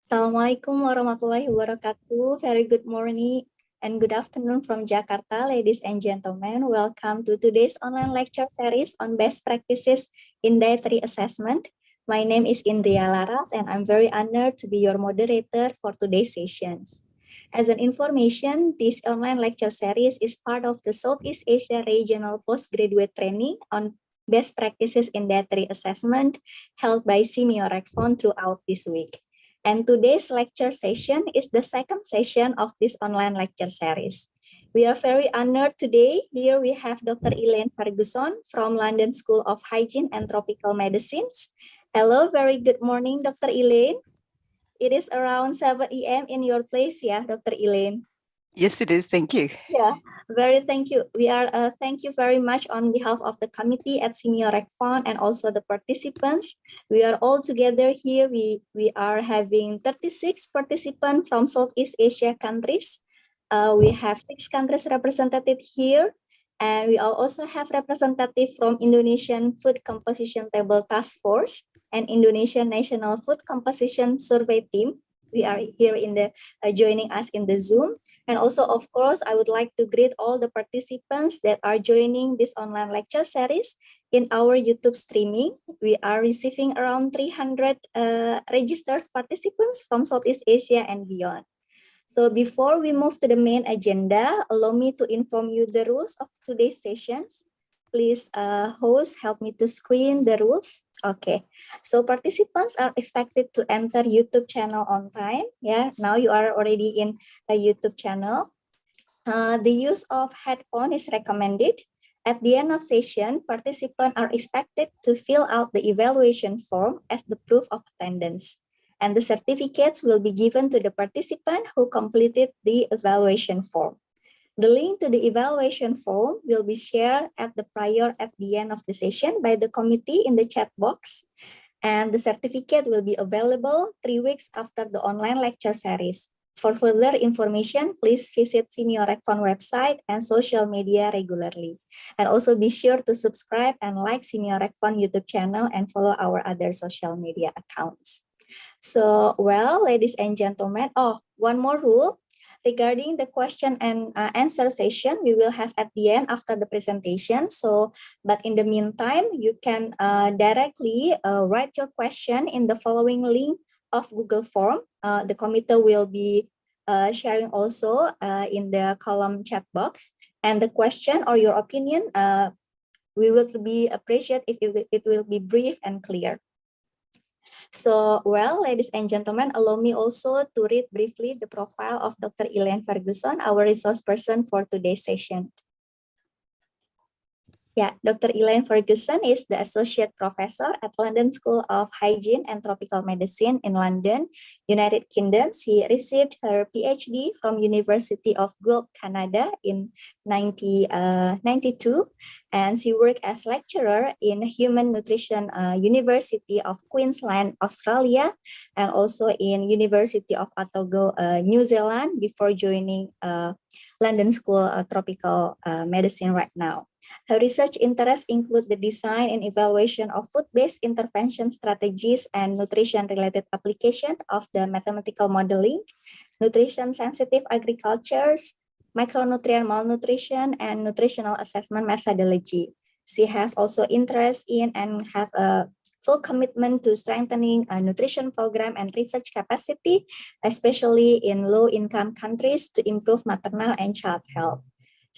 Assalamualaikum warahmatullahi wabarakatuh. Very good morning and good afternoon from Jakarta, ladies and gentlemen. Welcome to today's online lecture series on best practices in dietary assessment. My name is Indria Laras and I'm very honored to be your moderator for today's sessions. As an information, this online lecture series is part of the Southeast Asia Regional Postgraduate Training on Best Practices in Dietary Assessment held by Simiorecfon throughout this week. And today's lecture session is the second session of this online lecture series. We are very honored today. Here we have Dr. Elaine Ferguson from London School of Hygiene and Tropical Medicines. Hello, very good morning, Dr. Elaine. It is around 7 a.m. in your place, yeah, Dr. Elaine? Yes, it is. Thank you. Yeah, thank you. Thank you very much on behalf of the committee at Simiorecfon and also the participants. We are all together here. We are having 36 participants from Southeast Asia countries. We have 6 countries represented here. And we also have representative from Indonesian Food Composition Table Task Force and Indonesian National Food Composition Survey Team. We are here in the joining us in the Zoom. And also, of course, I would like to greet all the participants that are joining this online lecture series in our YouTube streaming. We are receiving around 300 registered participants from Southeast Asia and beyond. So before we move to the main agenda, allow me to inform you the rules of today's sessions. Please, host, help me to screen the rules. Okay, so participants are expected to enter YouTube channel on time. Yeah, now you are already in a YouTube channel. The use of headphone is recommended. At the end of session, participants are expected to fill out the evaluation form as the proof of attendance. And the certificates will be given to the participant who completed the evaluation form. The link to the evaluation form will be shared at the end of the session by the committee in the chat box. And the certificate will be available 3 weeks after the online lecture series. For further information, please visit Simiorecfon website and social media regularly. And also be sure to subscribe and like Simiorecfon YouTube channel and follow our other social media accounts. So, well, ladies and gentlemen, one more rule. Regarding the question and answer session, we will have at the end after the presentation. So, but in the meantime, you can directly write your question in the following link of Google Form. The committee will be sharing also in the column chat box. And the question or your opinion, we will be appreciate if it will be brief and clear. So, well, ladies and gentlemen, allow me also to read briefly the profile of Dr. Elaine Ferguson, our resource person for today's session. Yeah, Dr. Elaine Ferguson is the Associate Professor at London School of Hygiene and Tropical Medicine in London, United Kingdom. She received her PhD from University of Guelph, Canada in 1992, and she worked as lecturer in Human Nutrition University of Queensland, Australia, and also in University of Otago, New Zealand, before joining London School of Tropical Medicine right now. Her research interests include the design and evaluation of food-based intervention strategies and nutrition-related application of the mathematical modeling, nutrition-sensitive agricultures, micronutrient malnutrition, and nutritional assessment methodology. She has also interest in and have a full commitment to strengthening a nutrition program and research capacity, especially in low-income countries to improve maternal and child health.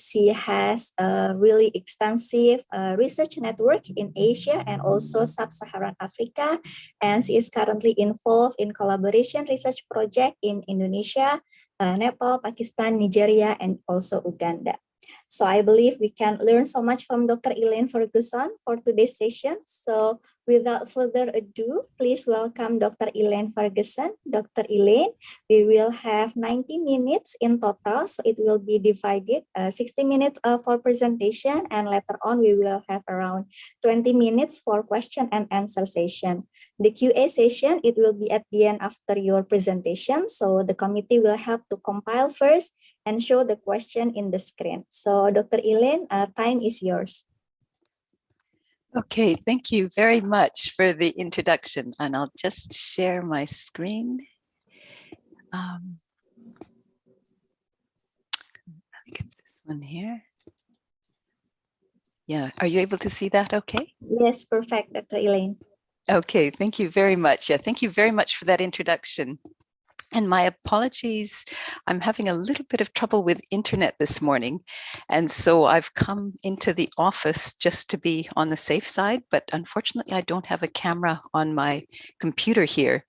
She has a really extensive research network in Asia and also Sub-Saharan Africa, and she is currently involved in collaboration research project in Indonesia, Nepal, Pakistan, Nigeria, and also Uganda. So I believe we can learn so much from Dr. Elaine Ferguson for today's session. So without further ado, please welcome Dr. Elaine Ferguson. Dr. Elaine, we will have 90 minutes in total, so it will be divided 60 minutes for presentation, and later on we will have around 20 minutes for question and answer session. The QA session, it will be at the end after your presentation, so the committee will help to compile first and show the question in the screen. So Dr. Elaine, time is yours. Okay, thank you very much for the introduction, and I'll just share my screen. I think it's this one here. Yeah, are you able to see that okay? Yes, perfect, Dr. Elaine. Okay, thank you very much. Yeah, thank you very much for that introduction. And my apologies, I'm having a little bit of trouble with internet this morning. And so I've come into the office just to be on the safe side, but unfortunately I don't have a camera on my computer here.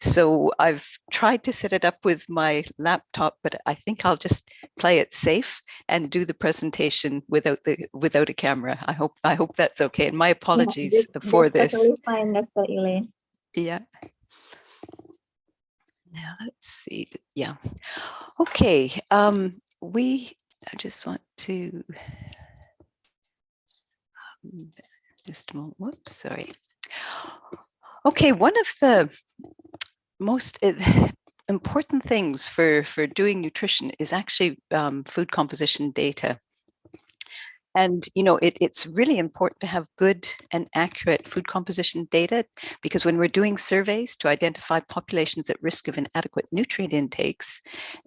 So I've tried to set it up with my laptop, but I think I'll just play it safe and do the presentation without a camera. I hope that's okay. And my apologies for That's this. totally fine, Dr. Elaine. Yeah. Now let's see. Yeah. Okay. I just want to just a moment. Whoops, sorry. Okay, one of the most important things for doing nutrition is actually food composition data. And, you know, it's really important to have good and accurate food composition data, because when we're doing surveys to identify populations at risk of inadequate nutrient intakes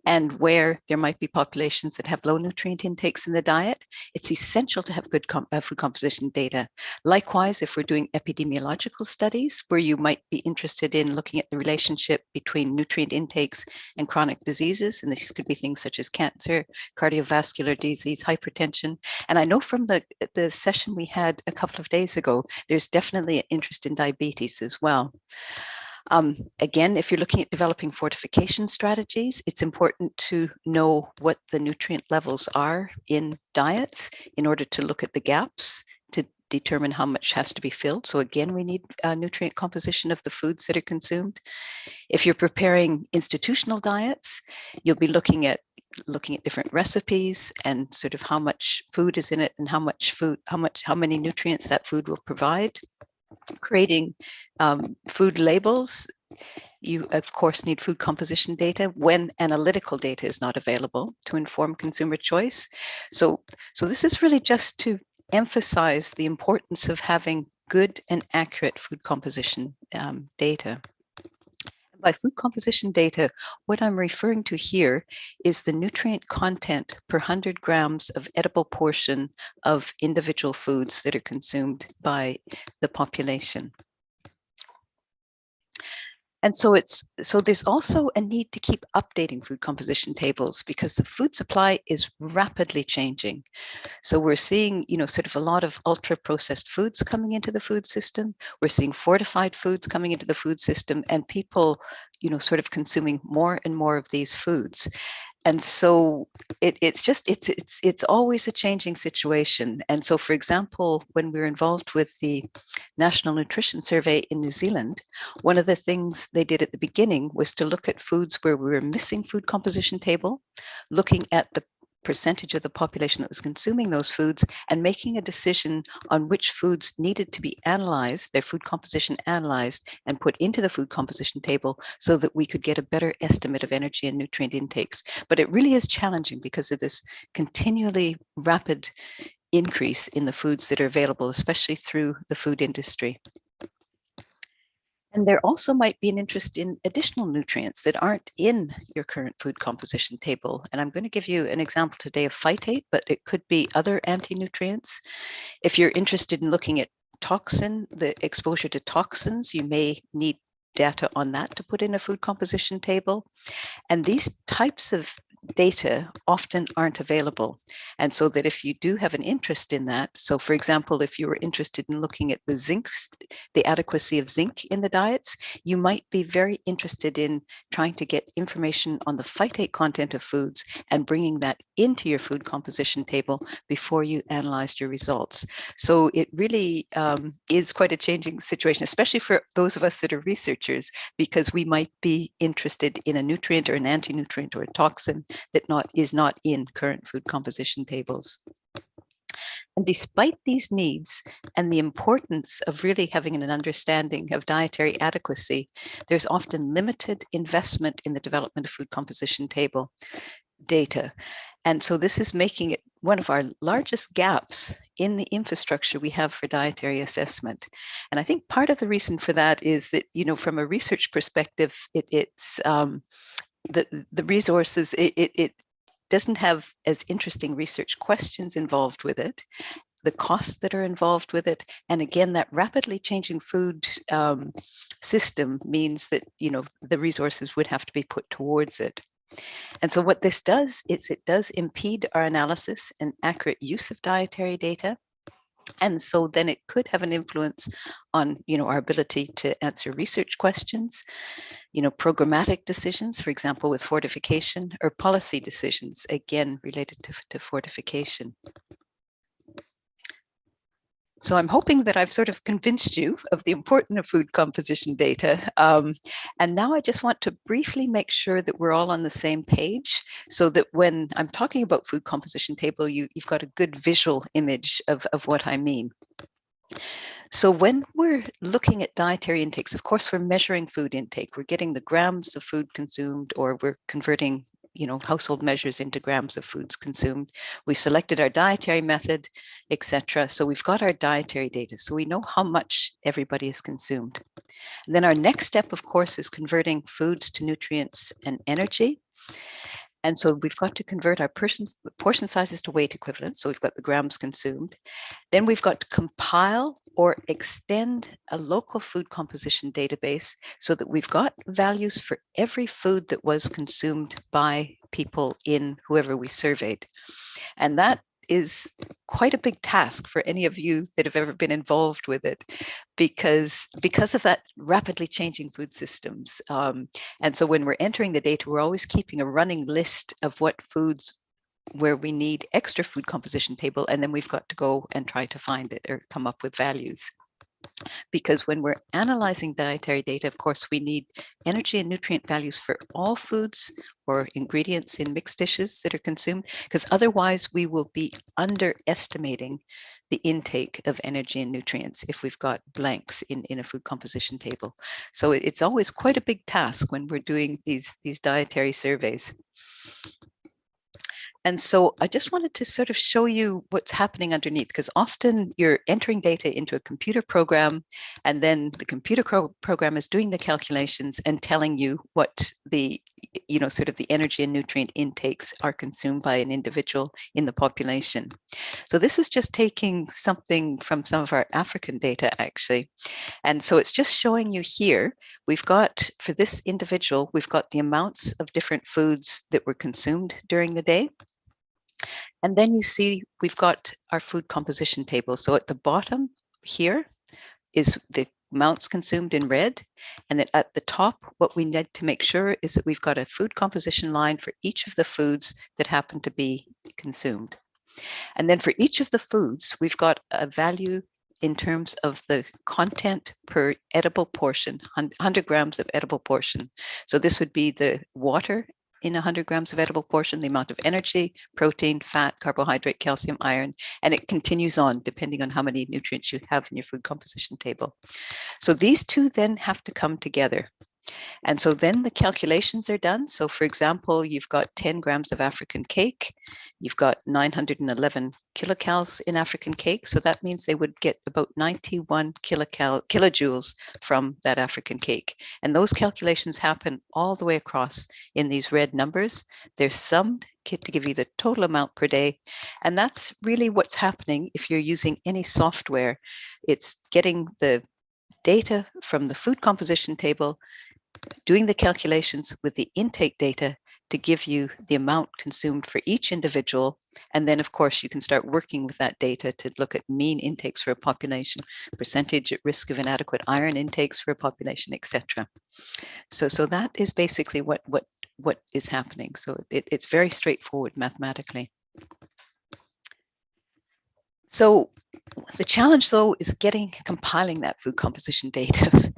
and where there might be populations that have low nutrient intakes in the diet, it's essential to have good food composition data. Likewise, if we're doing epidemiological studies where you might be interested in looking at the relationship between nutrient intakes and chronic diseases, and these could be things such as cancer, cardiovascular disease, hypertension. And I know from the session we had a couple of days ago, there's definitely an interest in diabetes as well. Again, if you're looking at developing fortification strategies, it's important to know what the nutrient levels are in diets in order to look at the gaps to determine how much has to be filled. So again, we need nutrient composition of the foods that are consumed. If you're preparing institutional diets, you'll be looking at different recipes and sort of how much food is in it and how many nutrients that food will provide. Creating food labels. You, of course, need food composition data when analytical data is not available to inform consumer choice. So this is really just to emphasize the importance of having good and accurate food composition data. By food composition data, what I'm referring to here is the nutrient content per 100 grams of edible portion of individual foods that are consumed by the population. And so there's also a need to keep updating food composition tables because the food supply is rapidly changing. So we're seeing, you know, sort of a lot of ultra processed foods coming into the food system. We're seeing fortified foods coming into the food system, and people, you know, sort of consuming more and more of these foods. And so it's always a changing situation. And so, for example, when we were involved with the National Nutrition Survey in New Zealand, one of the things they did at the beginning was to look at foods where we were missing food composition table, looking at the percentage of the population that was consuming those foods and making a decision on which foods needed to be analyzed, their food composition analyzed and put into the food composition table so that we could get a better estimate of energy and nutrient intakes. But it really is challenging because of this continually rapid increase in the foods that are available, especially through the food industry. And there also might be an interest in additional nutrients that aren't in your current food composition table. And I'm going to give you an example today of phytate, but it could be other anti-nutrients. If you're interested in looking at the exposure to toxins, you may need data on that to put in a food composition table. And these types of data often aren't available. And so that if you do have an interest in that, so for example, if you were interested in looking at the adequacy of zinc in the diets, you might be very interested in trying to get information on the phytate content of foods and bringing that into your food composition table before you analyzed your results. So it really is quite a changing situation, especially for those of us that are researchers, because we might be interested in a nutrient or an anti-nutrient or a toxin that is not in current food composition tables. And despite these needs and the importance of really having an understanding of dietary adequacy, there's often limited investment in the development of food composition table data. And so this is making it one of our largest gaps in the infrastructure we have for dietary assessment. And I think part of the reason for that is that, you know, from a research perspective, the resources, it doesn't have as interesting research questions involved with it, the costs that are involved with it. And again, that rapidly changing food system means that, you know, the resources would have to be put towards it. And so what this does is it does impede our analysis and accurate use of dietary data. And so then it could have an influence on, you know, our ability to answer research questions, you know, programmatic decisions, for example, with fortification, or policy decisions, again, related to fortification. So I'm hoping that I've sort of convinced you of the importance of food composition data. And now I just want to briefly make sure that we're all on the same page, so that when I'm talking about food composition table, you've got a good visual image of what I mean. So when we're looking at dietary intakes, of course, we're measuring food intake. We're getting the grams of food consumed, or we're converting, you know, household measures into grams of foods consumed. We've selected our dietary method, etc. So we've got our dietary data, so we know how much everybody has consumed. And then our next step, of course, is converting foods to nutrients and energy. And so we've got to convert our portion sizes to weight equivalents. So we've got the grams consumed. Then we've got to compile or extend a local food composition database so that we've got values for every food that was consumed by people in whoever we surveyed. And that is quite a big task for any of you that have ever been involved with it, because of that rapidly changing food systems. And so when we're entering the data, we're always keeping a running list of what foods where we need extra food composition table, and then we've got to go and try to find it or come up with values. Because when we're analyzing dietary data, of course, we need energy and nutrient values for all foods or ingredients in mixed dishes that are consumed, because otherwise we will be underestimating the intake of energy and nutrients if we've got blanks in a food composition table. So it's always quite a big task when we're doing these dietary surveys. And so I just wanted to sort of show you what's happening underneath, because often you're entering data into a computer program, and then the computer program is doing the calculations and telling you what the, you know, sort of the energy and nutrient intakes are consumed by an individual in the population. So this is just taking something from some of our African data, actually. And so it's just showing you here, we've got, for this individual, we've got the amounts of different foods that were consumed during the day. And then you see we've got our food composition table. So at the bottom here is the amounts consumed in red. And at the top, what we need to make sure is that we've got a food composition line for each of the foods that happen to be consumed. And then for each of the foods, we've got a value in terms of the content per edible portion, 100 grams of edible portion. So this would be the water in 100 grams of edible portion, the amount of energy, protein, fat, carbohydrate, calcium, iron, and it continues on depending on how many nutrients you have in your food composition table. So these two then have to come together. And so then the calculations are done. So for example, you've got 10 grams of African cake, you've got 911 kilocalories in African cake. So that means they would get about 91 kilojoules from that African cake. And those calculations happen all the way across in these red numbers. They're summed to give you the total amount per day. And that's really what's happening if you're using any software. It's getting the data from the food composition table, doing the calculations with the intake data to give you the amount consumed for each individual. And then, of course, you can start working with that data to look at mean intakes for a population, percentage at risk of inadequate iron intakes for a population, etc. So that is basically what is happening. So it's very straightforward mathematically. So the challenge, though, is compiling that food composition data.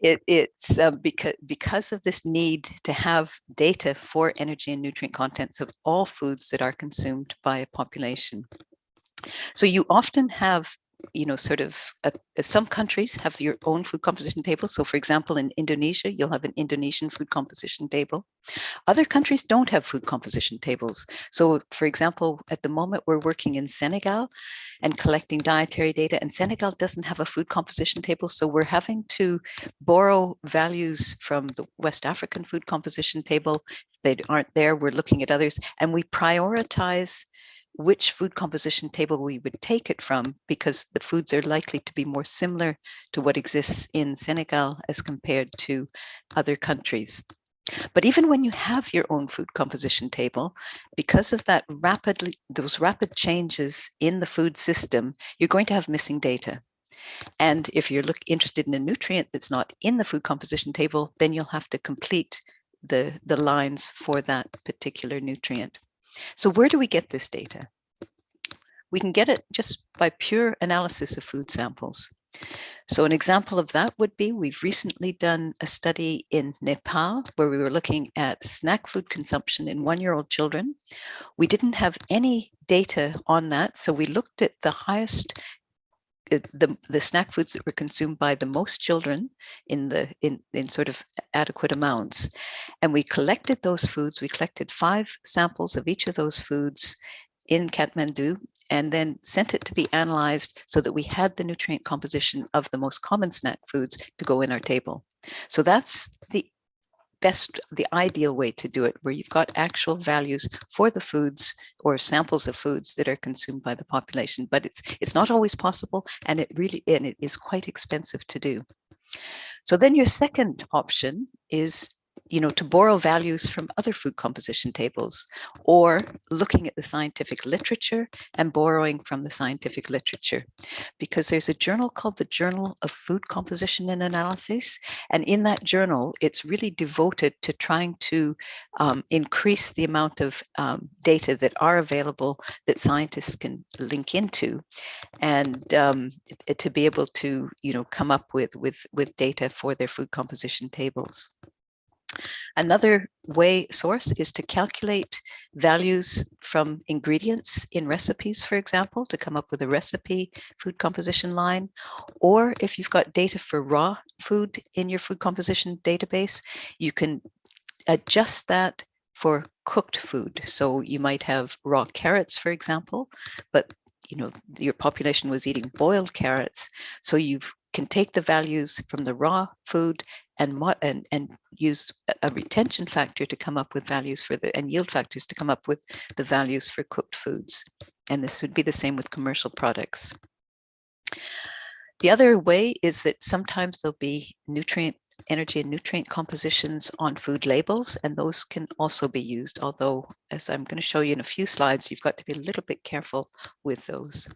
It's because of this need to have data for energy and nutrient contents of all foods that are consumed by a population. So you often have some countries have your own food composition table. So for example, in Indonesia, you'll have an Indonesian food composition table. Other countries don't have food composition tables. So for example, at the moment we're working in Senegal and collecting dietary data, and Senegal doesn't have a food composition table. So we're having to borrow values from the West African food composition table. If they aren't there, we're looking at others, and we prioritize which food composition table we would take it from, because the foods are likely to be more similar to what exists in Senegal as compared to other countries. But even when you have your own food composition table, because of those rapid changes in the food system, you're going to have missing data. And if you're interested in a nutrient that's not in the food composition table, then you'll have to complete the lines for that particular nutrient. So where do we get this data? We can get it just by pure analysis of food samples. So an example of that would be, we've recently done a study in Nepal where we were looking at snack food consumption in 1-year-old children. We didn't have any data on that, so we looked at the highest, the snack foods that were consumed by the most children in sort of adequate amounts. And we collected those foods. We collected 5 samples of each of those foods in Kathmandu, and then sent it to be analyzed so that we had the nutrient composition of the most common snack foods to go in our table. So that's the ideal way to do it, where you've got actual values for the foods or samples of foods that are consumed by the population. But it's not always possible, and it is quite expensive to do. So then your second option is to borrow values from other food composition tables, or looking at the scientific literature and borrowing from the scientific literature. Because there's a journal called the Journal of Food Composition and Analysis. And in that journal, it's really devoted to trying to increase the amount of data that are available that scientists can link into, and to be able to come up with data for their food composition tables. Another source is to calculate values from ingredients in recipes, for example, to come up with a recipe food composition line. Or if you've got data for raw food in your food composition database, you can adjust that for cooked food. So you might have raw carrots, for example, but your population was eating boiled carrots. So you can take the values from the raw food and use a retention factor to come up with values and yield factors to come up with the values for cooked foods. And this would be the same with commercial products. The other way is that sometimes there'll be energy and nutrient compositions on food labels, and those can also be used, although, as I'm going to show you in a few slides, you've got to be a little bit careful with those.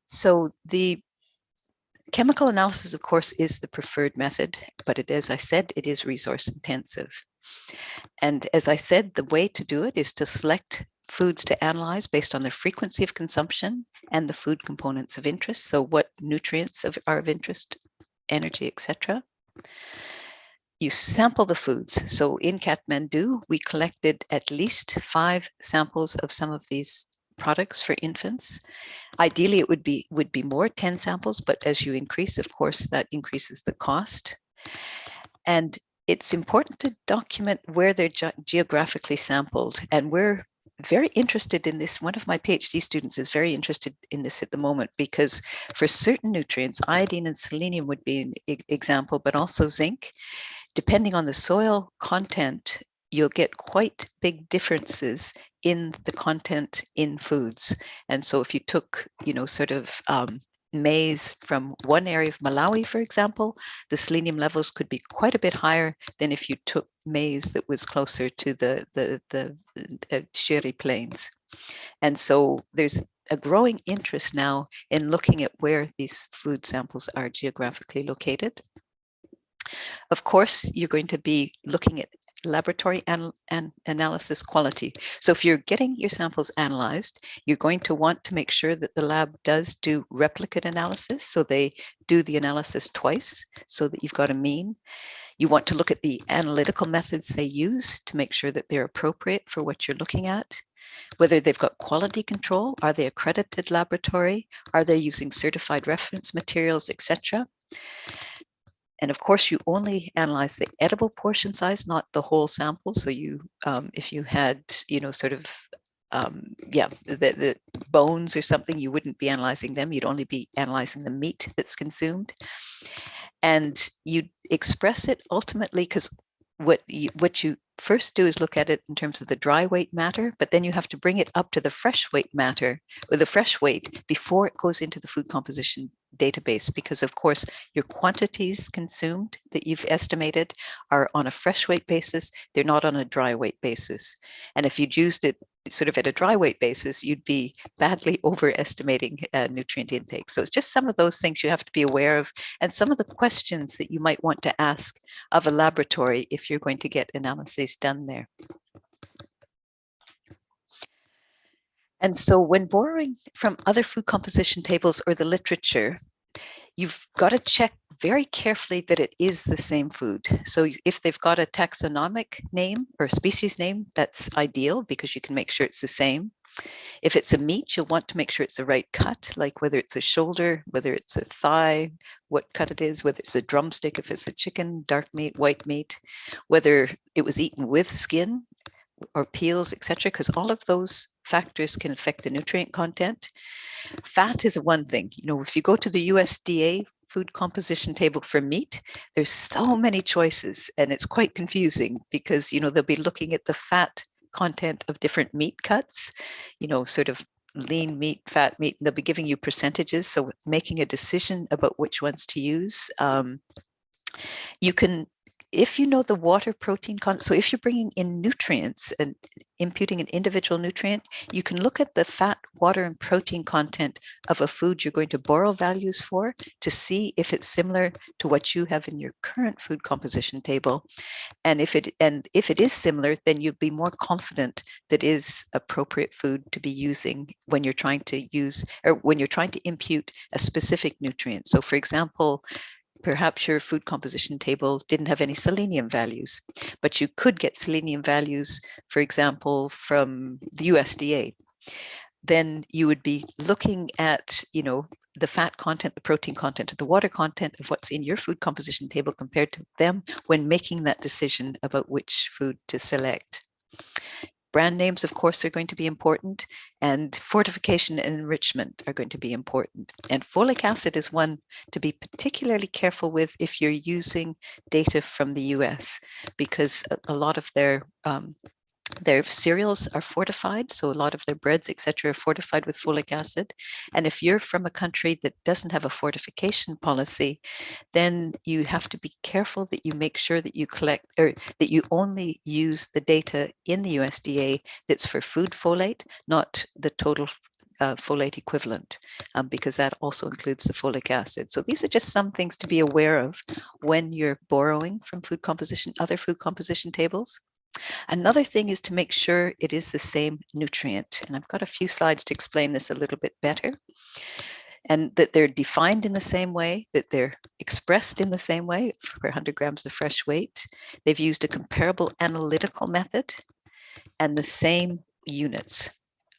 So the chemical analysis, of course, is the preferred method, but as I said, it is resource intensive. And as I said, the way to do it is to select foods to analyze based on their frequency of consumption and the food components of interest. So what nutrients are of interest, energy, etc. You sample the foods. So in Kathmandu, we collected at least 5 samples of some of these products for infants. Ideally, it would be more, 10 samples, but as you increase, of course, that increases the cost. And it's important to document where they're geographically sampled. And we're very interested in this. One of my PhD students is very interested in this at the moment, because for certain nutrients, iodine and selenium would be an example, but also zinc. Depending on the soil content, you'll get quite big differences in the content in foods. And so if you took, maize from one area of Malawi, for example, the selenium levels could be quite a bit higher than if you took maize that was closer to the Shiri plains. And so there's a growing interest now in looking at where these food samples are geographically located. Of course, you're going to be looking at laboratory and analysis quality. So if you're getting your samples analyzed, you're going to want to make sure that the lab does do replicate analysis. So they do the analysis twice so that you've got a mean. You want to look at the analytical methods they use to make sure that they're appropriate for what you're looking at. whether they've got quality control, are they accredited laboratory, are they using certified reference materials, etc. And of course, you only analyze the edible portion size, not the whole sample. So you, if you had, sort of, the bones or something, you wouldn't be analyzing them. You'd only be analyzing the meat that's consumed. And you express it ultimately, because what you first do is look at it in terms of the dry weight matter, but then you have to bring it up to the fresh weight matter, or the fresh weight, before it goes into the food composition database, because of course your quantities consumed that you've estimated are on a fresh weight basis, they're not on a dry weight basis. And if you'd used it sort of at a dry weight basis, you'd be badly overestimating nutrient intake. So it's just some of those things you have to be aware of, and some of the questions that you might want to ask of a laboratory if you're going to get analyses done there. And so when borrowing from other food composition tables or the literature, you've got to check very carefully that it is the same food. So if they've got a taxonomic name or a species name, that's ideal because you can make sure it's the same. If it's a meat, you'll want to make sure it's the right cut, like whether it's a shoulder, whether it's a thigh, what cut it is, whether it's a drumstick, if it's a chicken, dark meat, white meat, whether it was eaten with skin or peels, etc., because all of those factors can affect the nutrient content. Fat is one thing. If you go to the USDA food composition table for meat, there's so many choices, and it's quite confusing because they'll be looking at the fat content of different meat cuts, sort of lean meat, fat meat, and they'll be giving you percentages. So making a decision about which ones to use, you can, if you know the water protein content, so if you're bringing in nutrients and imputing an individual nutrient, you can look at the fat, water, and protein content of a food you're going to borrow values for to see if it's similar to what you have in your current food composition table. And if it is similar, then you'd be more confident that is appropriate food to be using when you're trying to use, or when you're trying to impute a specific nutrient. So for example, perhaps your food composition table didn't have any selenium values, but you could get selenium values, for example, from the USDA. Then you would be looking at, the fat content, the protein content, the water content of what's in your food composition table compared to them when making that decision about which food to select. Brand names, of course, are going to be important, and fortification and enrichment are going to be important. And folic acid is one to be particularly careful with if you're using data from the US, because a lot of their cereals are fortified, so a lot of their breads, etc., are fortified with folic acid. And if you're from a country that doesn't have a fortification policy, then you have to be careful that you make sure that you collect, or that you only use the data in the USDA that's for food folate, not the total folate equivalent, because that also includes the folic acid. So these are just some things to be aware of when you're borrowing from other food composition tables. Another thing is to make sure it is the same nutrient. And I've got a few slides to explain this a little bit better. And that they're defined in the same way, that they're expressed in the same way for 100 grams of fresh weight. They've used a comparable analytical method, and the same units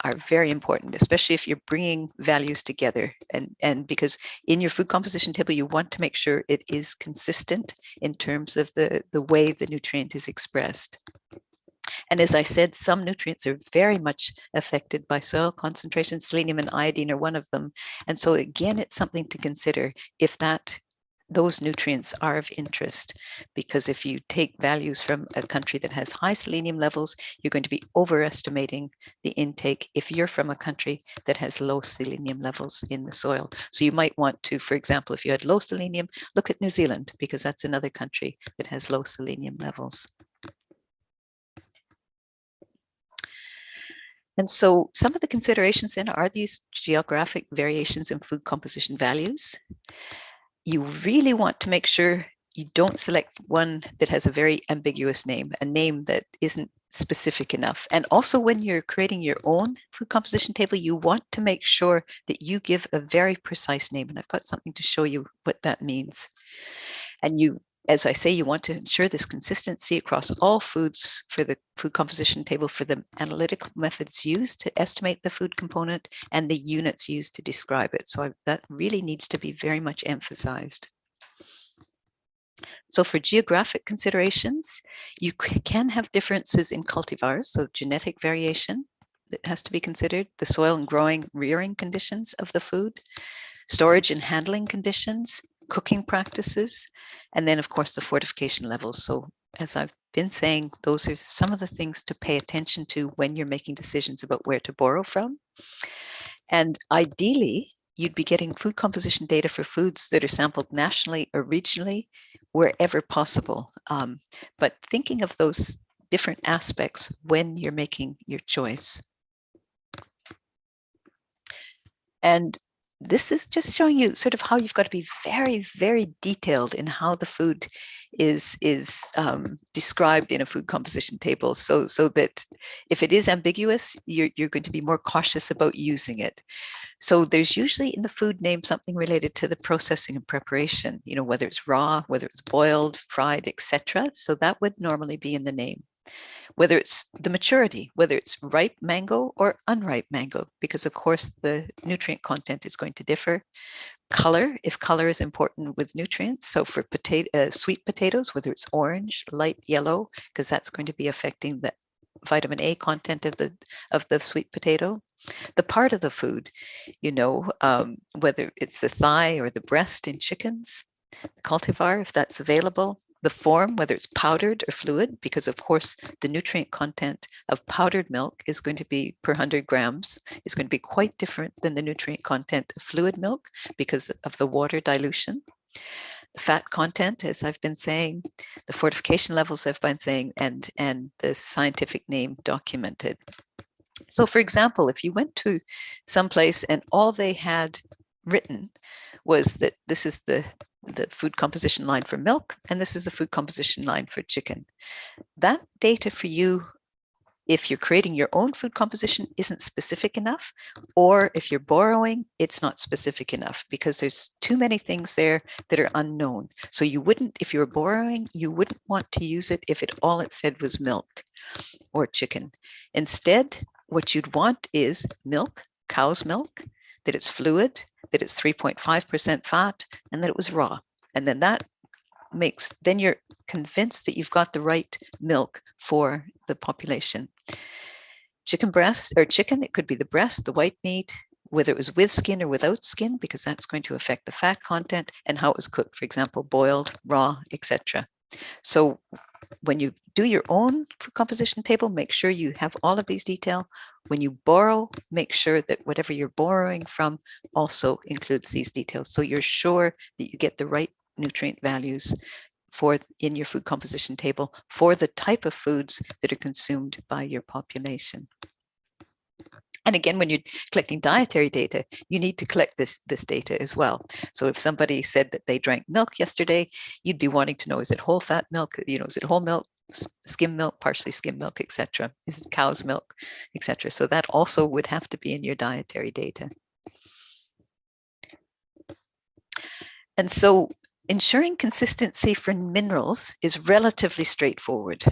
are very important, especially if you're bringing values together. And because in your food composition table, you want to make sure it is consistent in terms of the way the nutrient is expressed. And as I said, some nutrients are very much affected by soil concentration. Selenium and iodine are one of them. And so again, it's something to consider if those nutrients are of interest, because if you take values from a country that has high selenium levels, you're going to be overestimating the intake if you're from a country that has low selenium levels in the soil. So you might want to, for example, if you had low selenium, look at New Zealand, because that's another country that has low selenium levels. And so some of the considerations then are these geographic variations in food composition values. You really want to make sure you don't select one that has a very ambiguous name, a name that isn't specific enough. And also when you're creating your own food composition table, you want to make sure that you give a very precise name. And I've got something to show you what that means. And as I say, you want to ensure this consistency across all foods for the food composition table for the analytical methods used to estimate the food component and the units used to describe it. So that really needs to be very much emphasized. So for geographic considerations, you can have differences in cultivars, so genetic variation that has to be considered, the soil and growing, rearing conditions of the food, storage and handling conditions, cooking practices, and then of course the fortification levels. So as I've been saying, those are some of the things to pay attention to when you're making decisions about where to borrow from. And ideally, you'd be getting food composition data for foods that are sampled nationally or regionally, wherever possible. But thinking of those different aspects when you're making your choice. And this is just showing you sort of how you've got to be very, very detailed in how the food is described in a food composition table, so that if it is ambiguous, you're going to be more cautious about using it. So there's usually in the food name something related to the processing and preparation, you know, whether it's raw, whether it's boiled, fried, etc. So that would normally be in the name. Whether it's the maturity, whether it's ripe mango or unripe mango, because of course the nutrient content is going to differ. Color, if color is important with nutrients. So for sweet potatoes, whether it's orange, light yellow, because that's going to be affecting the vitamin A content of the sweet potato. The part of the food, you know, whether it's the thigh or the breast in chickens, the cultivar, if that's available. The form, whether it's powdered or fluid, because of course the nutrient content of powdered milk is going to be per 100 grams, is going to be quite different than the nutrient content of fluid milk because of the water dilution. The fat content, as I've been saying, the fortification levels I've been saying, and the scientific name documented. So for example, if you went to someplace and all they had written was that this is the food composition line for milk, and this is the food composition line for chicken. That data for you, if you're creating your own food composition, isn't specific enough, or if you're borrowing, it's not specific enough because there's too many things there that are unknown. So you wouldn't, if you're borrowing, you wouldn't want to use it if all it said was milk or chicken. Instead, what you'd want is milk, cow's milk, that it's fluid, that it's 3.5% fat, and that it was raw. And then that makes, then you're convinced that you've got the right milk for the population. Chicken breast or chicken, it could be the breast, the white meat, whether it was with skin or without skin, because that's going to affect the fat content, and how it was cooked, for example, boiled, raw, etc. So when you do your own food composition table, make sure you have all of these detail. When you borrow, make sure that whatever you're borrowing from also includes these details. So you're sure that you get the right nutrient values in your food composition table for the type of foods that are consumed by your population. And again, when you're collecting dietary data, you need to collect this data as well. So if somebody said that they drank milk yesterday, you'd be wanting to know, is it whole fat milk? You know, is it whole milk, skim milk, partially skim milk, etc.? Is it cow's milk, etc.? So that also would have to be in your dietary data. And so ensuring consistency for minerals is relatively straightforward.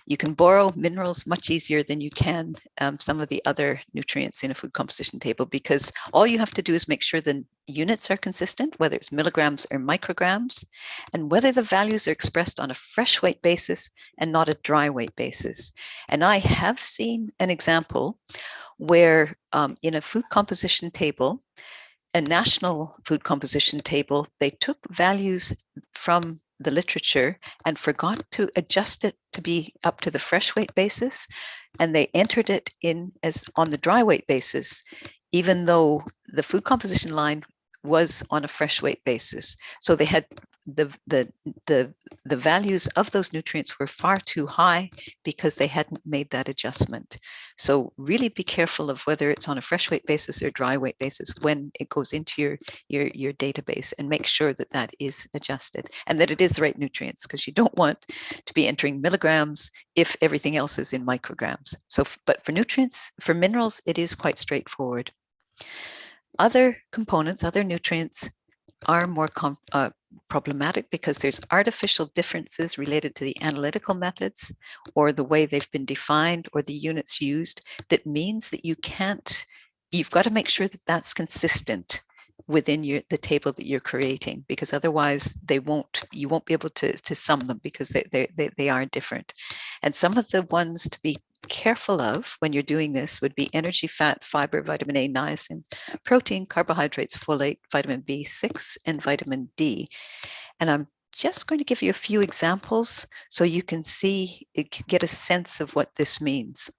You can borrow minerals much easier than you can some of the other nutrients in a food composition table, because all you have to do is make sure the units are consistent, whether it's milligrams or micrograms, and whether the values are expressed on a fresh weight basis and not a dry weight basis. And I have seen an example where in a food composition table, a national food composition table, they took values from the literature and forgot to adjust it to be up to the fresh weight basis, and they entered it in as on the dry weight basis, even though the food composition line was on a fresh weight basis. So they had the values of those nutrients were far too high because they hadn't made that adjustment. So really be careful of whether it's on a fresh weight basis or dry weight basis when it goes into your database, and make sure that that is adjusted and that it is the right nutrients, because you don't want to be entering milligrams if everything else is in micrograms. So, but for nutrients, for minerals, it is quite straightforward. Other components, other nutrients are more problematic because there's artificial differences related to the analytical methods or the way they've been defined or the units used that means that you've got to make sure that that's consistent within the table that you're creating, because otherwise you won't be able to sum them because they are different. And some of the ones to be careful of when you're doing this would be energy, fat, fiber, vitamin A, niacin, protein, carbohydrates, folate, vitamin B6, and vitamin D. And I'm just going to give you a few examples so you can get a sense of what this means.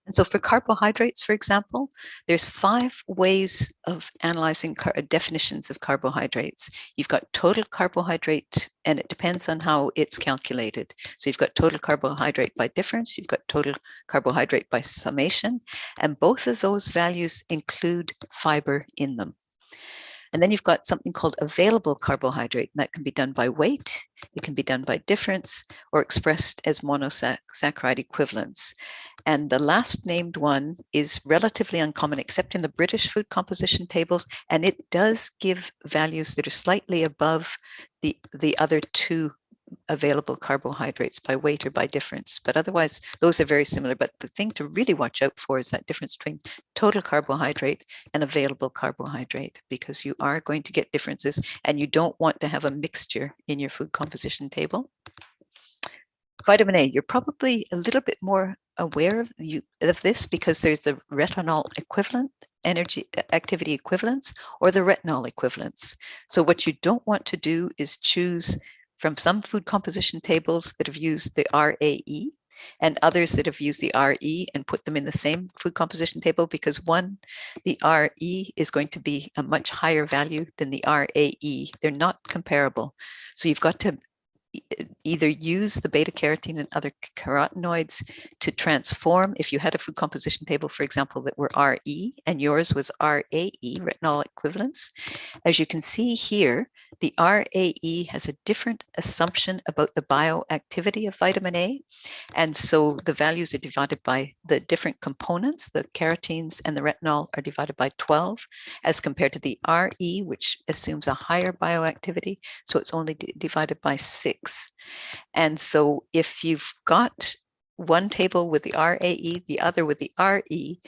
And so for carbohydrates, for example, there's 5 ways of analyzing definitions of carbohydrates. You've got total carbohydrate, and it depends on how it's calculated. So you've got total carbohydrate by difference, you've got total carbohydrate by summation, and both of those values include fiber in them. And then you've got something called available carbohydrate, and that can be done by weight, it can be done by difference, or expressed as monosaccharide equivalents. And the last named one is relatively uncommon, except in the British food composition tables, and it does give values that are slightly above the other 2 available carbohydrates by weight or by difference. But otherwise, those are very similar. But the thing to really watch out for is that difference between total carbohydrate and available carbohydrate, because you are going to get differences and you don't want to have a mixture in your food composition table. Vitamin A, you're probably a little bit more aware of this because there's the retinol equivalent, energy activity equivalents, or the retinol equivalents. So what you don't want to do is choose from some food composition tables that have used the RAE and others that have used the RE and put them in the same food composition table, because one, the RE is going to be a much higher value than the RAE. They're not comparable. So you've got to either use the beta carotene and other carotenoids to transform. If you had a food composition table, for example, that were RE and yours was RAE, retinol equivalents, as you can see here, the RAE has a different assumption about the bioactivity of vitamin A. And so the values are divided by the different components. The carotenes and the retinol are divided by 12 as compared to the RE, which assumes a higher bioactivity. So it's only divided by 6. And so if you've got one table with the RAE, the other with the RE,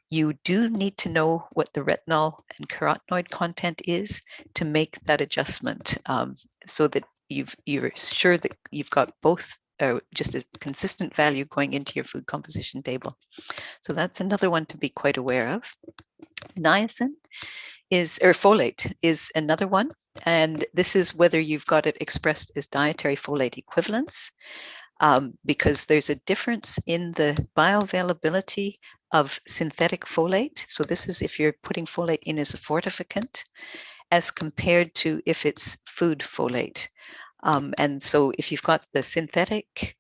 you do need to know what the retinol and carotenoid content is to make that adjustment, so that you're sure that you've got both just a consistent value going into your food composition table. So that's another one to be quite aware of. Niacin folate is another one, and this is whether you've got it expressed as dietary folate equivalents, because there's a difference in the bioavailability of synthetic folate. So this is if you're putting folate in as a fortificant as compared to if it's food folate. And so if you've got the synthetic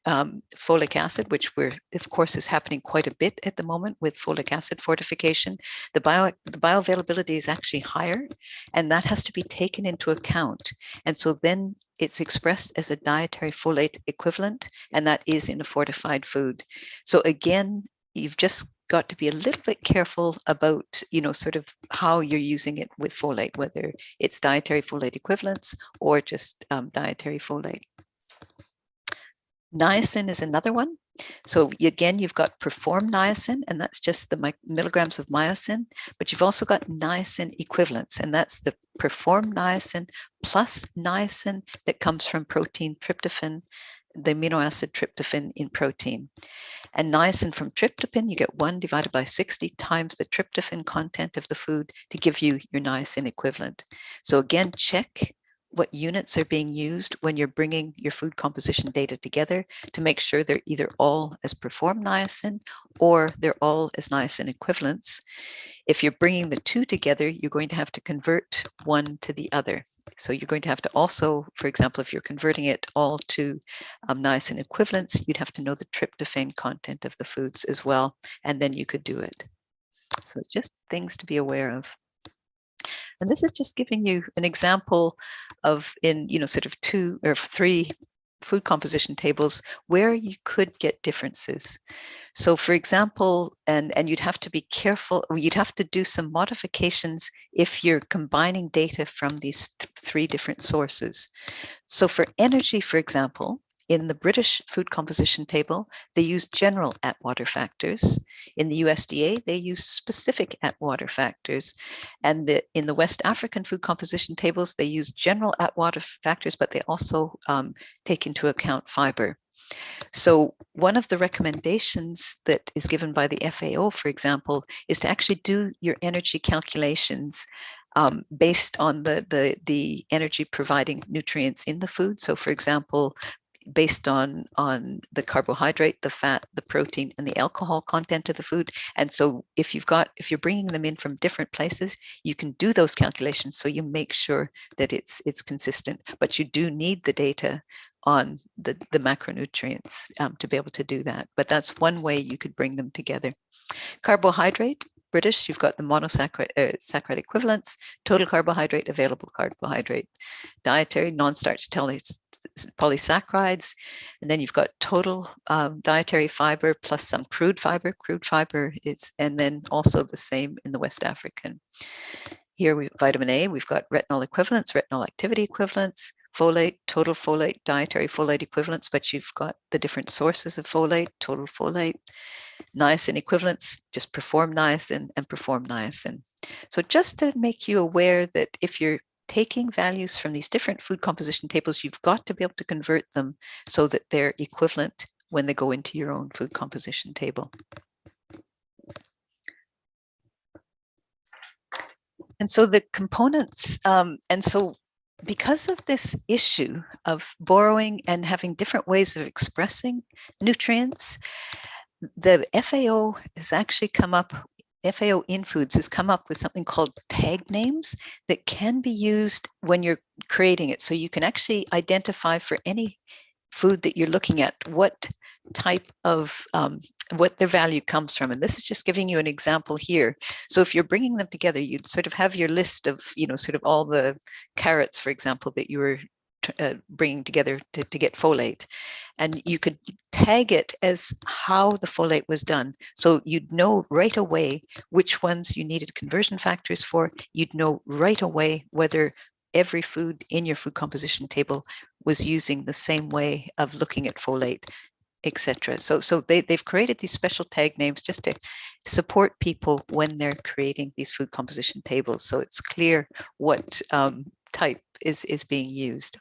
folic acid, which of course is happening quite a bit at the moment with folic acid fortification, the bioavailability is actually higher, and that has to be taken into account. And so then it's expressed as a dietary folate equivalent, and that is in a fortified food. So again, you've just got to be a little bit careful about, sort of how you're using it with folate, whether it's dietary folate equivalents or just dietary folate. Niacin is another one. So again, you've got performed niacin, and that's just the milligrams of myosin, but you've also got niacin equivalents, and that's the performed niacin plus niacin that comes from protein tryptophan, the amino acid tryptophan in protein. And niacin from tryptophan, you get 1 divided by 60 times the tryptophan content of the food to give you your niacin equivalent. So again, check what units are being used when you're bringing your food composition data together to make sure they're either all as performed niacin or they're all as niacin equivalents. If you're bringing the two together, you're going to have to convert one to the other. So you're going to have to also, for example, if you're converting it all to niacin equivalents, you'd have to know the tryptophan content of the foods as well, and then you could do it. So it's just things to be aware of. And this is just giving you an example of sort of 2 or 3 food composition tables where you could get differences. So for example, and you'd have to be careful, you'd have to do some modifications if you're combining data from these three different sources. So for energy, for example, in the British food composition table, they use general Atwater factors. In the USDA, they use specific Atwater factors. And in the West African food composition tables, they use general Atwater factors, but they also take into account fiber. So one of the recommendations that is given by the FAO, for example, is to actually do your energy calculations based on the energy providing nutrients in the food. So for example, based on the carbohydrate, the fat, the protein, and the alcohol content of the food. And so if you're bringing them in from different places, you can do those calculations so you make sure that it's consistent. But you do need the data on the macronutrients to be able to do that. But that's one way you could bring them together. Carbohydrate, British, you've got the monosaccharide saccharide equivalents, total carbohydrate, available carbohydrate. Dietary, non-starch polysaccharides, and then you've got total dietary fiber plus some crude fiber. Crude fiber is, and then also the same in the West African. Here, vitamin A, we've got retinol equivalents, retinol activity equivalents, folate, total folate, dietary folate equivalents, but you've got the different sources of folate, total folate, niacin equivalents, just perform niacin and perform niacin. So just to make you aware that if you're taking values from these different food composition tables, you've got to be able to convert them so that they're equivalent when they go into your own food composition table. And so the components, and so because of this issue of borrowing and having different ways of expressing nutrients, the FAO has actually come up, FAO in Foods has come up with something called tag names that can be used when you're creating it. So you can actually identify for any food that you're looking at what type of, what their value comes from. And this is just giving you an example here. So if you're bringing them together, you'd sort of have your list of, sort of all the carrots, for example, that you were bringing together to get folate. And you could tag it as how the folate was done. So you'd know right away which ones you needed conversion factors for. You'd know right away whether every food in your food composition table was using the same way of looking at folate, etc. So they've created these special tag names just to support people when they're creating these food composition tables. So it's clear what type is being used.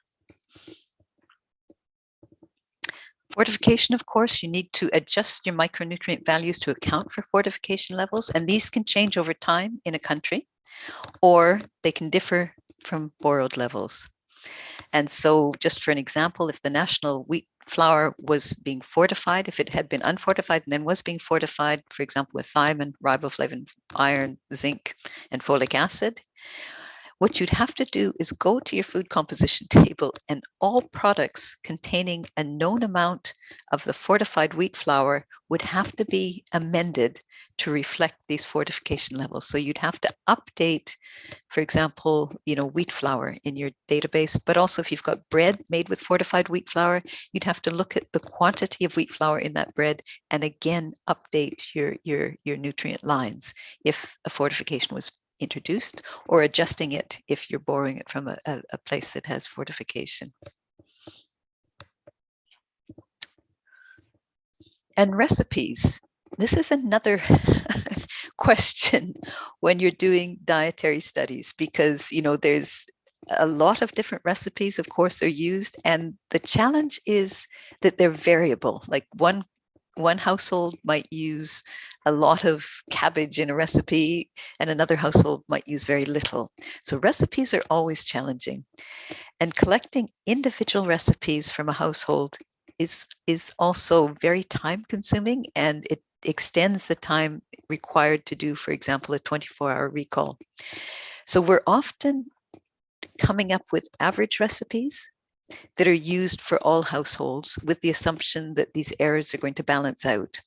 Fortification, of course, you need to adjust your micronutrient values to account for fortification levels, and these can change over time in a country, or they can differ from borrowed levels. And so just for an example, if the national wheat flour was being fortified, if it had been unfortified and then was being fortified, for example, with thiamine, riboflavin, iron, zinc, and folic acid, what you'd have to do is go to your food composition table, and all products containing a known amount of the fortified wheat flour would have to be amended to reflect these fortification levels. So you'd have to update, for example, wheat flour in your database, but also if you've got bread made with fortified wheat flour, you'd have to look at the quantity of wheat flour in that bread and again update your nutrient lines if a fortification was introduced, or adjusting it if you're borrowing it from a place that has fortification. And recipes. This is another question when you're doing dietary studies, because there's a lot of different recipes, of course, are used, and the challenge is that they're variable. Like one household might use a lot of cabbage in a recipe, and another household might use very little. So recipes are always challenging. And collecting individual recipes from a household is also very time consuming, and it extends the time required to do, for example, a 24-hour recall. So we're often coming up with average recipes that are used for all households with the assumption that these errors are going to balance out.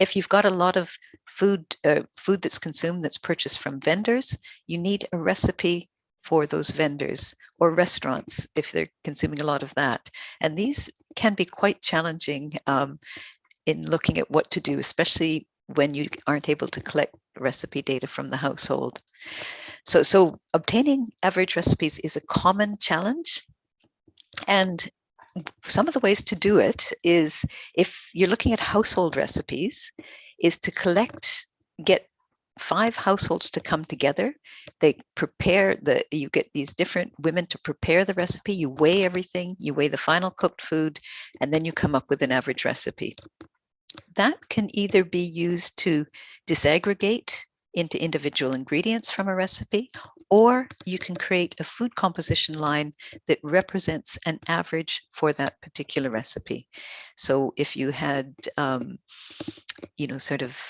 If you've got a lot of food that's consumed that's purchased from vendors, you need a recipe for those vendors, or restaurants if they're consuming a lot of that. And these can be quite challenging in looking at what to do, especially when you aren't able to collect recipe data from the household. So obtaining average recipes is a common challenge. And some of the ways to do it is, if you're looking at household recipes, is to get 5 households to come together. They prepare you get these different women to prepare the recipe. You weigh everything, you weigh the final cooked food, and then you come up with an average recipe. That can either be used to disaggregate into individual ingredients from a recipe, or you can create a food composition line that represents an average for that particular recipe. So if you had, sort of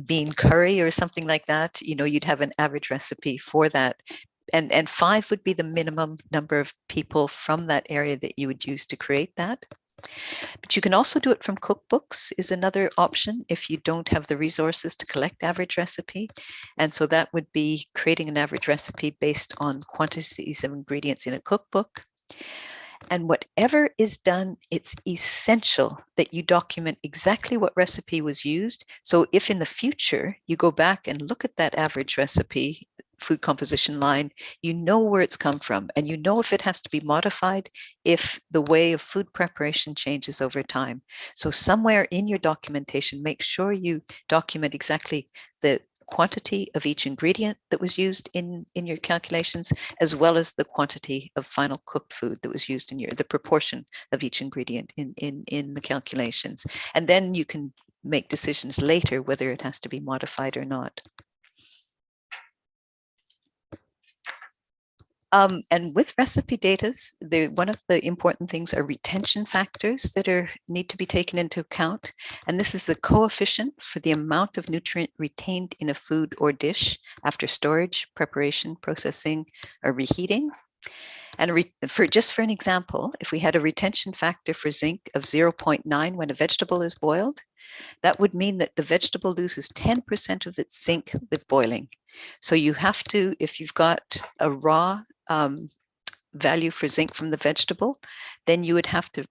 bean curry or something like that, you'd have an average recipe for that. And 5 would be the minimum number of people from that area that you would use to create that. But you can also do it from cookbooks, is another option if you don't have the resources to collect average recipe. And so that would be creating an average recipe based on quantities of ingredients in a cookbook. And whatever is done, it's essential that you document exactly what recipe was used. So if in the future you go back and look at that average recipe, food composition line, you know where it's come from, and you know if it has to be modified if the way of food preparation changes over time. So somewhere in your documentation, make sure you document exactly the quantity of each ingredient that was used in your calculations, as well as the quantity of final cooked food that was used in the proportion of each ingredient in the calculations. And then you can make decisions later whether it has to be modified or not. And with recipe data, one of the important things are retention factors that need to be taken into account. And this is the coefficient for the amount of nutrient retained in a food or dish after storage, preparation, processing, or reheating. And for an example, if we had a retention factor for zinc of 0.9 when a vegetable is boiled, that would mean that the vegetable loses 10% of its zinc with boiling. So you have to, if you've got a raw value for zinc from the vegetable, then you would have to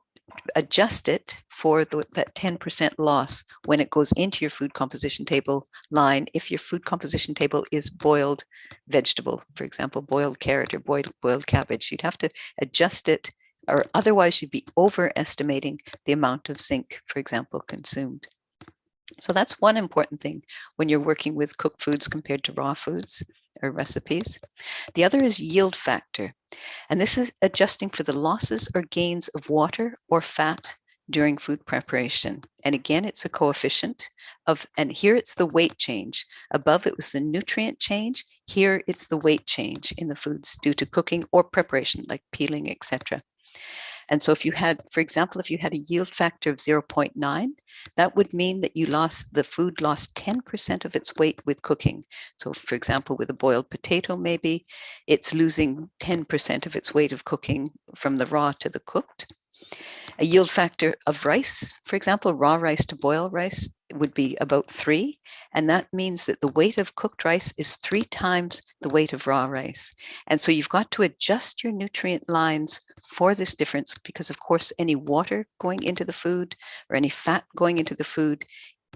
adjust it for that 10% loss when it goes into your food composition table line. If your food composition table is boiled vegetable, for example, boiled carrot or boiled cabbage, you'd have to adjust it, or otherwise you'd be overestimating the amount of zinc, for example, consumed. So that's one important thing when you're working with cooked foods compared to raw foods or recipes. The other is yield factor. And this is adjusting for the losses or gains of water or fat during food preparation. And again, it's a coefficient and here it's the weight change. Above it was the nutrient change. Here it's the weight change in the foods due to cooking or preparation, like peeling, etc. And so if you had, for example, if you had a yield factor of 0.9, that would mean that the food lost 10% of its weight with cooking. So for example, with a boiled potato, maybe it's losing 10% of its weight of cooking from the raw to the cooked. A yield factor of rice, for example, raw rice to boiled rice, would be about 3. And that means that the weight of cooked rice is 3 times the weight of raw rice. And so you've got to adjust your nutrient lines for this difference, because of course, any water going into the food or any fat going into the food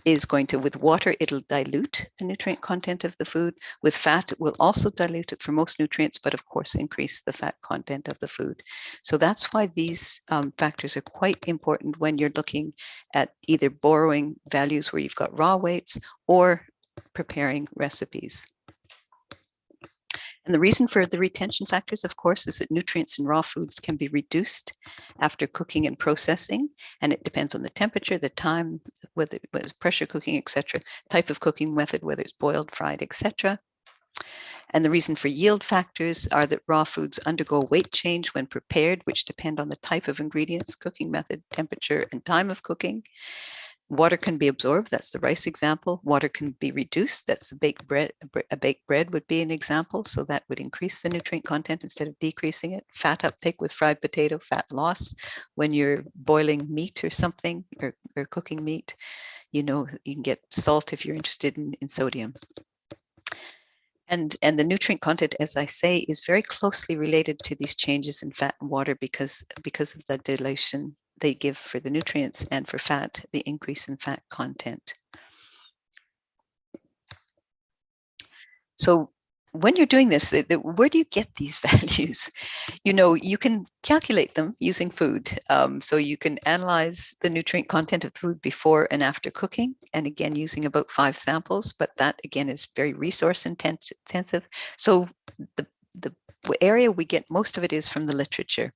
is going to, with water, it'll dilute the nutrient content of the food. With fat, it will also dilute it for most nutrients, but of course increase the fat content of the food. So that's why these factors are quite important when you're looking at either borrowing values where you've got raw weights or preparing recipes. And the reason for the retention factors, of course, is that nutrients in raw foods can be reduced after cooking and processing, and it depends on the temperature, the time, whether it was pressure cooking, etc., type of cooking method, whether it's boiled, fried, etc. And the reason for yield factors are that raw foods undergo weight change when prepared, which depend on the type of ingredients, cooking method, temperature, and time of cooking. Water can be absorbed. That's the rice example. Water can be reduced. That's a baked bread. A baked bread would be an example. So that would increase the nutrient content instead of decreasing it. Fat uptake with fried potato, fat loss when you're boiling meat or something, or cooking meat. You can get salt if you're interested in sodium. And the nutrient content, as I say, is very closely related to these changes in fat and water because of the dilution they give for the nutrients, and for fat, the increase in fat content. So when you're doing this, where do you get these values? You can calculate them using food. So you can analyze the nutrient content of food before and after cooking, and again, using about 5 samples, but that again is very resource intensive. So the area we get most of it is from the literature,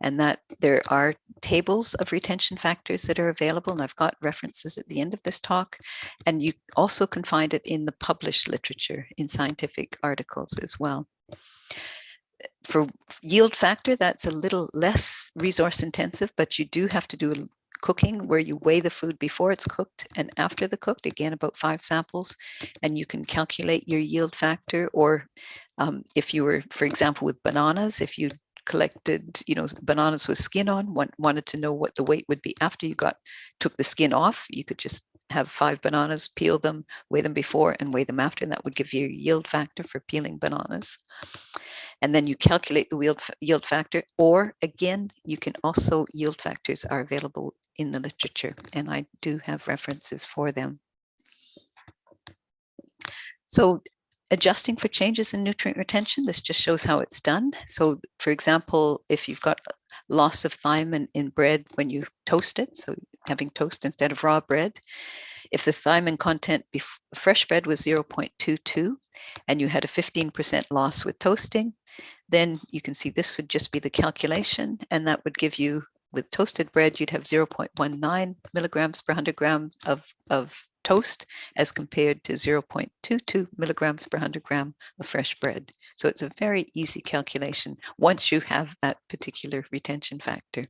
and that there are tables of retention factors that are available, and I've got references at the end of this talk, and you also can find it in the published literature in scientific articles as well. For yield factor, that's a little less resource intensive, but you do have to do cooking where you weigh the food before it's cooked and after the cooked, again about 5 samples, and you can calculate your yield factor. Or if you were, for example, with bananas, if you collected bananas with skin on, wanted to know what the weight would be after you took the skin off, you could just have 5 bananas, peel them, weigh them before and weigh them after, and that would give you a yield factor for peeling bananas. And then you calculate the yield factor, or again, you can also, yield factors are available in the literature, and I do have references for them. So adjusting for changes in nutrient retention, this just shows how it's done. So for example, if you've got loss of thiamine in bread when you toast it, so having toast instead of raw bread, if the thiamine content fresh bread was 0.22 and you had a 15% loss with toasting, then you can see this would just be the calculation, and that would give you, with toasted bread, you'd have 0.19 milligrams per 100 grams of toast as compared to 0.22 milligrams per 100 gram of fresh bread. So it's a very easy calculation once you have that particular retention factor.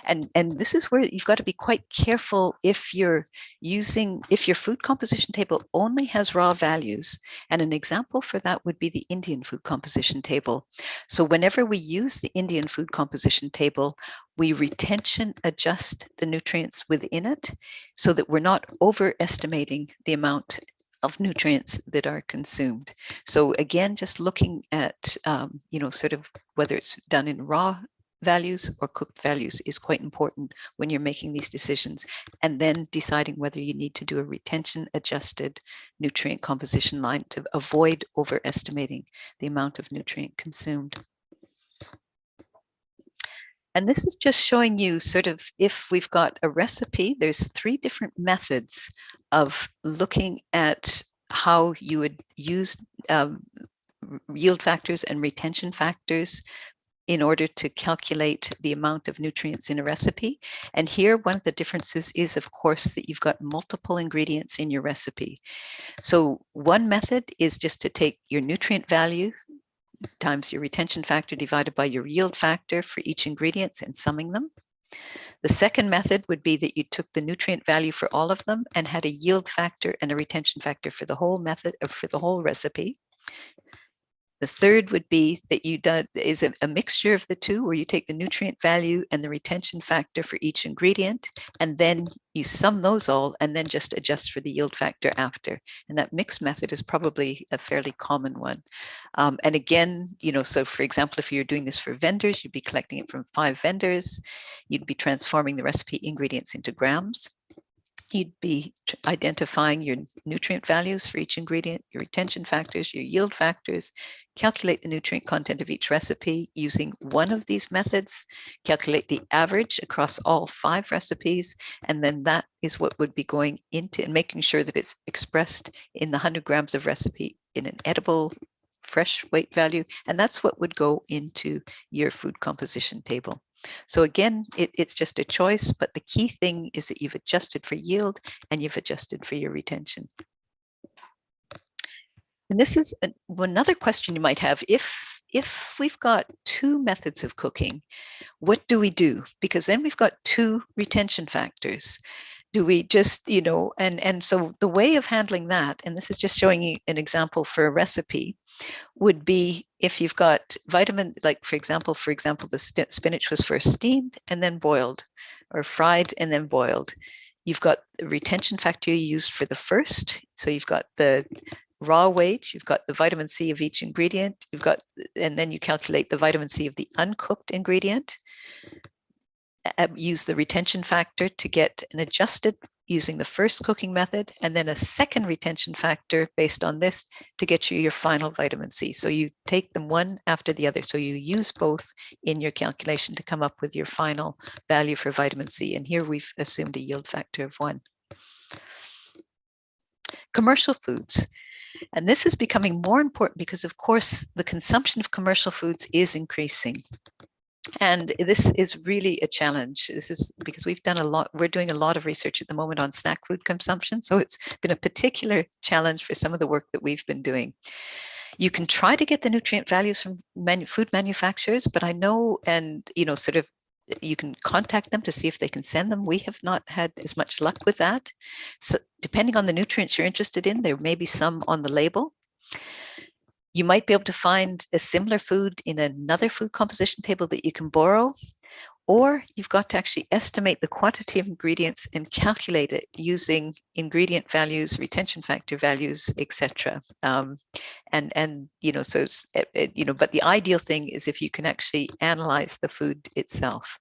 And this is where you've got to be quite careful if your food composition table only has raw values. And an example for that would be the Indian food composition table. So whenever we use the Indian food composition table, we retention adjust the nutrients within it so that we're not overestimating the amount of nutrients that are consumed. So again, just looking at, sort of whether it's done in raw values or cooked values is quite important when you're making these decisions, and then deciding whether you need to do a retention adjusted nutrient composition line to avoid overestimating the amount of nutrient consumed. And this is just showing you sort of, if we've got a recipe, there's 3 different methods of looking at how you would use yield factors and retention factors in order to calculate the amount of nutrients in a recipe. And here, one of the differences is, of course, that you've got multiple ingredients in your recipe. So one method is just to take your nutrient value times your retention factor divided by your yield factor for each ingredient and summing them. The second method would be that you took the nutrient value for all of them and had a yield factor and a retention factor for the whole method, or for the whole recipe. The third would be that you done is a mixture of the two, where you take the nutrient value and the retention factor for each ingredient, and then you sum those all and then just adjust for the yield factor after. And that mixed method is probably a fairly common one. And again, so for example, if you're doing this for vendors, you'd be collecting it from 5 vendors. You'd be transforming the recipe ingredients into grams. You'd be identifying your nutrient values for each ingredient, your retention factors, your yield factors, calculate the nutrient content of each recipe using one of these methods, calculate the average across all 5 recipes, and then that is what would be going into and making sure that it's expressed in the 100 grams of recipe in an edible fresh weight value, and that's what would go into your food composition table. So again, it's just a choice, but the key thing is that you've adjusted for yield and you've adjusted for your retention. And this is another question you might have. If we've got 2 methods of cooking, what do we do? Because then we've got 2 retention factors. Do we just, and so the way of handling that, and this is just showing you an example for a recipe, would be if you've got vitamin, like for example, the spinach was first steamed and then boiled, or fried and then boiled. You've got the retention factor you used for the first. So you've got the raw weight, you've got the vitamin C of each ingredient, and then you calculate the vitamin C of the uncooked ingredient. use the retention factor to get an adjusted using the first cooking method, and then a second retention factor based on this to get you your final vitamin C. So you take them one after the other. So you use both in your calculation to come up with your final value for vitamin C. And here we've assumed a yield factor of 1. Commercial foods. And this is becoming more important because, of course, the consumption of commercial foods is increasing. And this is really a challenge. This is because we're doing a lot of research at the moment on snack food consumption. So it's been a particular challenge for some of the work that we've been doing. You can try to get the nutrient values from food manufacturers, but I know, and sort of you can contact them to see if they can send them. We have not had as much luck with that. So depending on the nutrients you're interested in, there may be some on the label. You might be able to find a similar food in another food composition table that you can borrow, or you've got to actually estimate the quantity of ingredients and calculate it using ingredient values, retention factor values, etc. So but the ideal thing is if you can actually analyze the food itself.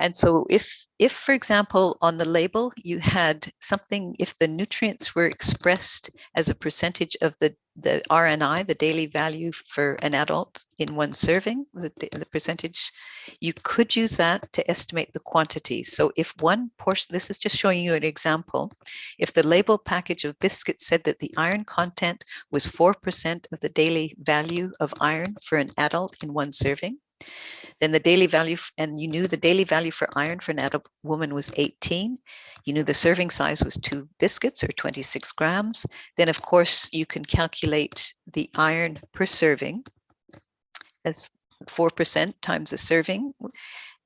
And so if, for example, on the label, you had something, if the nutrients were expressed as a percentage of the RNI, the daily value for an adult in one serving, the percentage, you could use that to estimate the quantity. So if one portion, this is just showing you an example, if the label package of biscuits said that the iron content was 4% of the daily value of iron for an adult in one serving, then the daily value, and you knew the daily value for iron for an adult woman was 18. You knew the serving size was 2 biscuits or 26 grams. Then, of course, you can calculate the iron per serving as 4% times the serving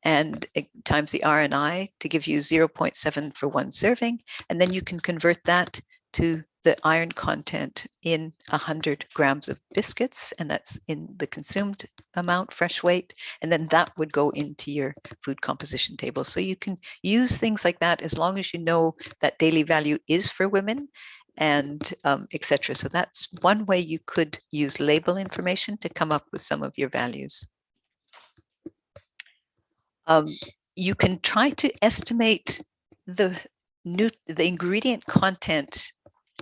and times the RNI to give you 0.7 for one serving. And then you can convert that to the iron content in 100 grams of biscuits, and that's in the consumed amount, fresh weight, and then that would go into your food composition table. So you can use things like that as long as you know that daily value is for women, and etc. So that's one way you could use label information to come up with some of your values. You can try to estimate the ingredient content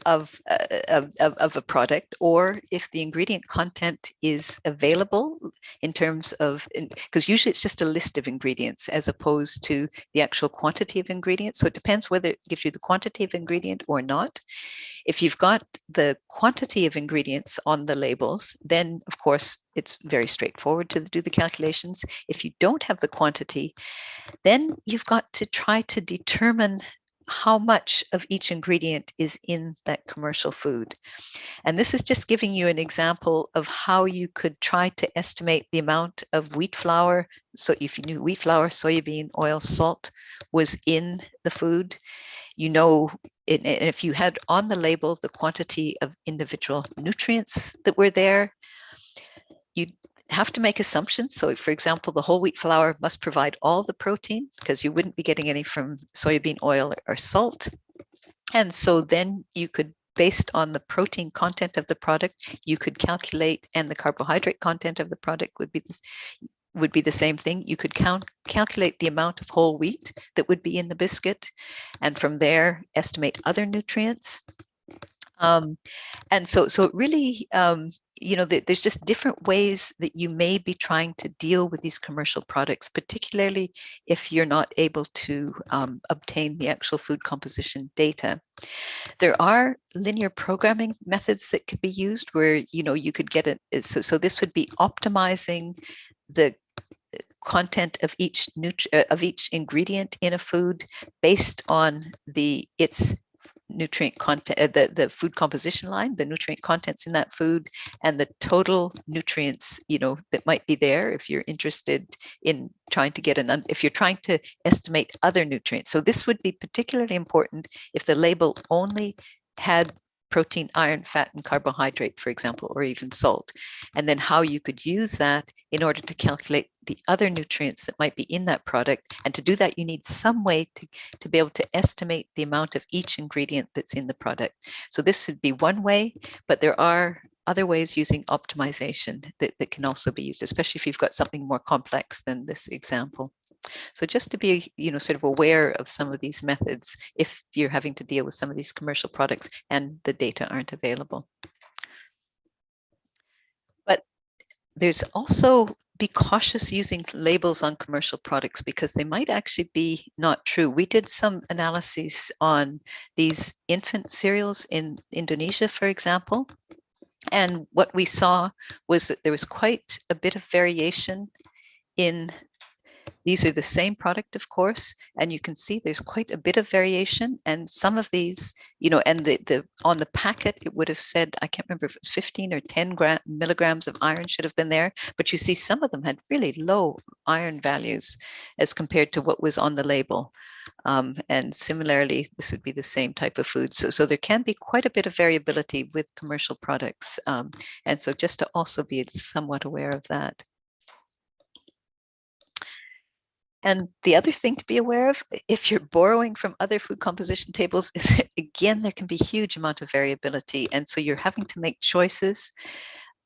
of a product, or if the ingredient content is available in terms of, because usually it's just a list of ingredients as opposed to the actual quantity of ingredients. So it depends whether it gives you the quantity of ingredient or not. If you've got the quantity of ingredients on the labels, then of course it's very straightforward to do the calculations. If you don't have the quantity, then you've got to try to determine how much of each ingredient is in that commercial food. And this is just giving you an example of how you could try to estimate the amount of wheat flour. So if you knew wheat flour, soybean oil, salt was in the food, and if you had on the label the quantity of individual nutrients that were there, you have to make assumptions. So for example, the whole wheat flour must provide all the protein because you wouldn't be getting any from soybean oil or salt. And so then you could, based on the protein content of the product, you could calculate, and the carbohydrate content of the product would be the same thing. You could calculate the amount of whole wheat that would be in the biscuit, and from there estimate other nutrients. And so it really, there's just different ways that you may be trying to deal with these commercial products, particularly if you're not able to obtain the actual food composition data. There are linear programming methods that could be used where, you could get it. So this would be optimizing the content of each ingredient in a food based on its nutrient content, the food composition line, the nutrient contents in that food, and the total nutrients, that might be there if you're interested in trying to get if you're trying to estimate other nutrients. So this would be particularly important if the label only had protein, iron, fat, and carbohydrate, for example, or even salt, and then how you could use that in order to calculate the other nutrients that might be in that product. And to do that, you need some way to be able to estimate the amount of each ingredient that's in the product. So this would be one way, but there are other ways using optimization that can also be used, especially if you've got something more complex than this example. So just to be, sort of aware of some of these methods if you're having to deal with some of these commercial products and the data aren't available. But there's also, be cautious using labels on commercial products because they might actually be not true. We did some analyses on these infant cereals in Indonesia, for example. And what we saw was that there was quite a bit of variation in, these are the same product, of course, and you can see there's quite a bit of variation. And some of these, and the on the packet, it would have said, I can't remember if it was 15 or 10 milligrams of iron should have been there, but you see some of them had really low iron values as compared to what was on the label. And similarly, this would be the same type of food. So there can be quite a bit of variability with commercial products. And so just to also be somewhat aware of that. And the other thing to be aware of, if you're borrowing from other food composition tables, is again, there can be a huge amount of variability. And so you're having to make choices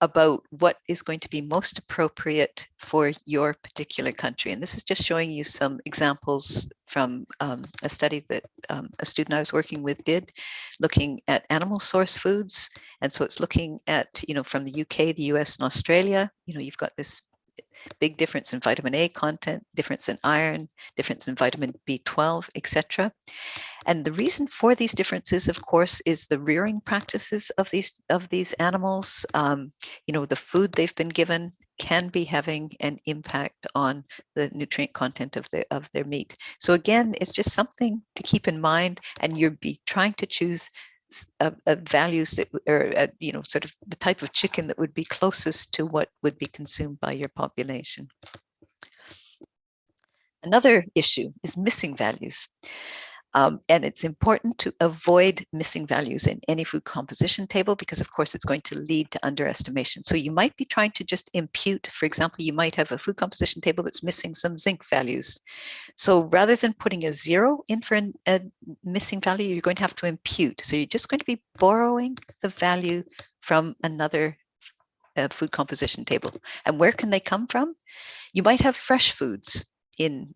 about what is going to be most appropriate for your particular country. And this is just showing you some examples from a study that a student I was working with did, looking at animal source foods. And so it's looking at, from the UK, the US, and Australia, you've got this big difference in vitamin A content, difference in iron, difference in vitamin B12, etc. And the reason for these differences, of course, is the rearing practices of these animals. The food they've been given can be having an impact on the nutrient content of their meat. So again, it's just something to keep in mind, and you'll be trying to choose values that are, sort of the type of chicken that would be closest to what would be consumed by your population. Another issue is missing values. And it's important to avoid missing values in any food composition table because, of course, it's going to lead to underestimation. So you might be trying to just impute, for example, you might have a food composition table that's missing some zinc values. So rather than putting a 0 in for a missing value, you're going to have to impute. So you're just going to be borrowing the value from another food composition table. And where can they come from? You might have fresh foods in,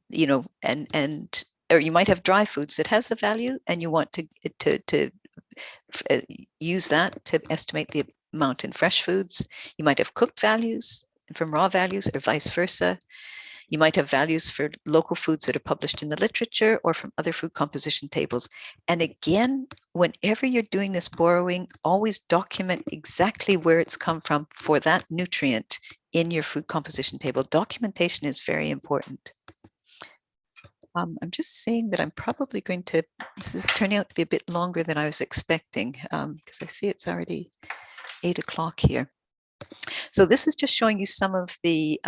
or you might have dry foods that has the value, and you want to use that to estimate the amount in fresh foods. You might have cooked values from raw values, or vice versa. You might have values for local foods that are published in the literature or from other food composition tables. And again, whenever you're doing this borrowing, always document exactly where it's come from for that nutrient in your food composition table. Documentation is very important. I'm just saying that I'm probably going to, this is turning out to be a bit longer than I was expecting because I see it's already 8 o'clock here. So this is just showing you some of the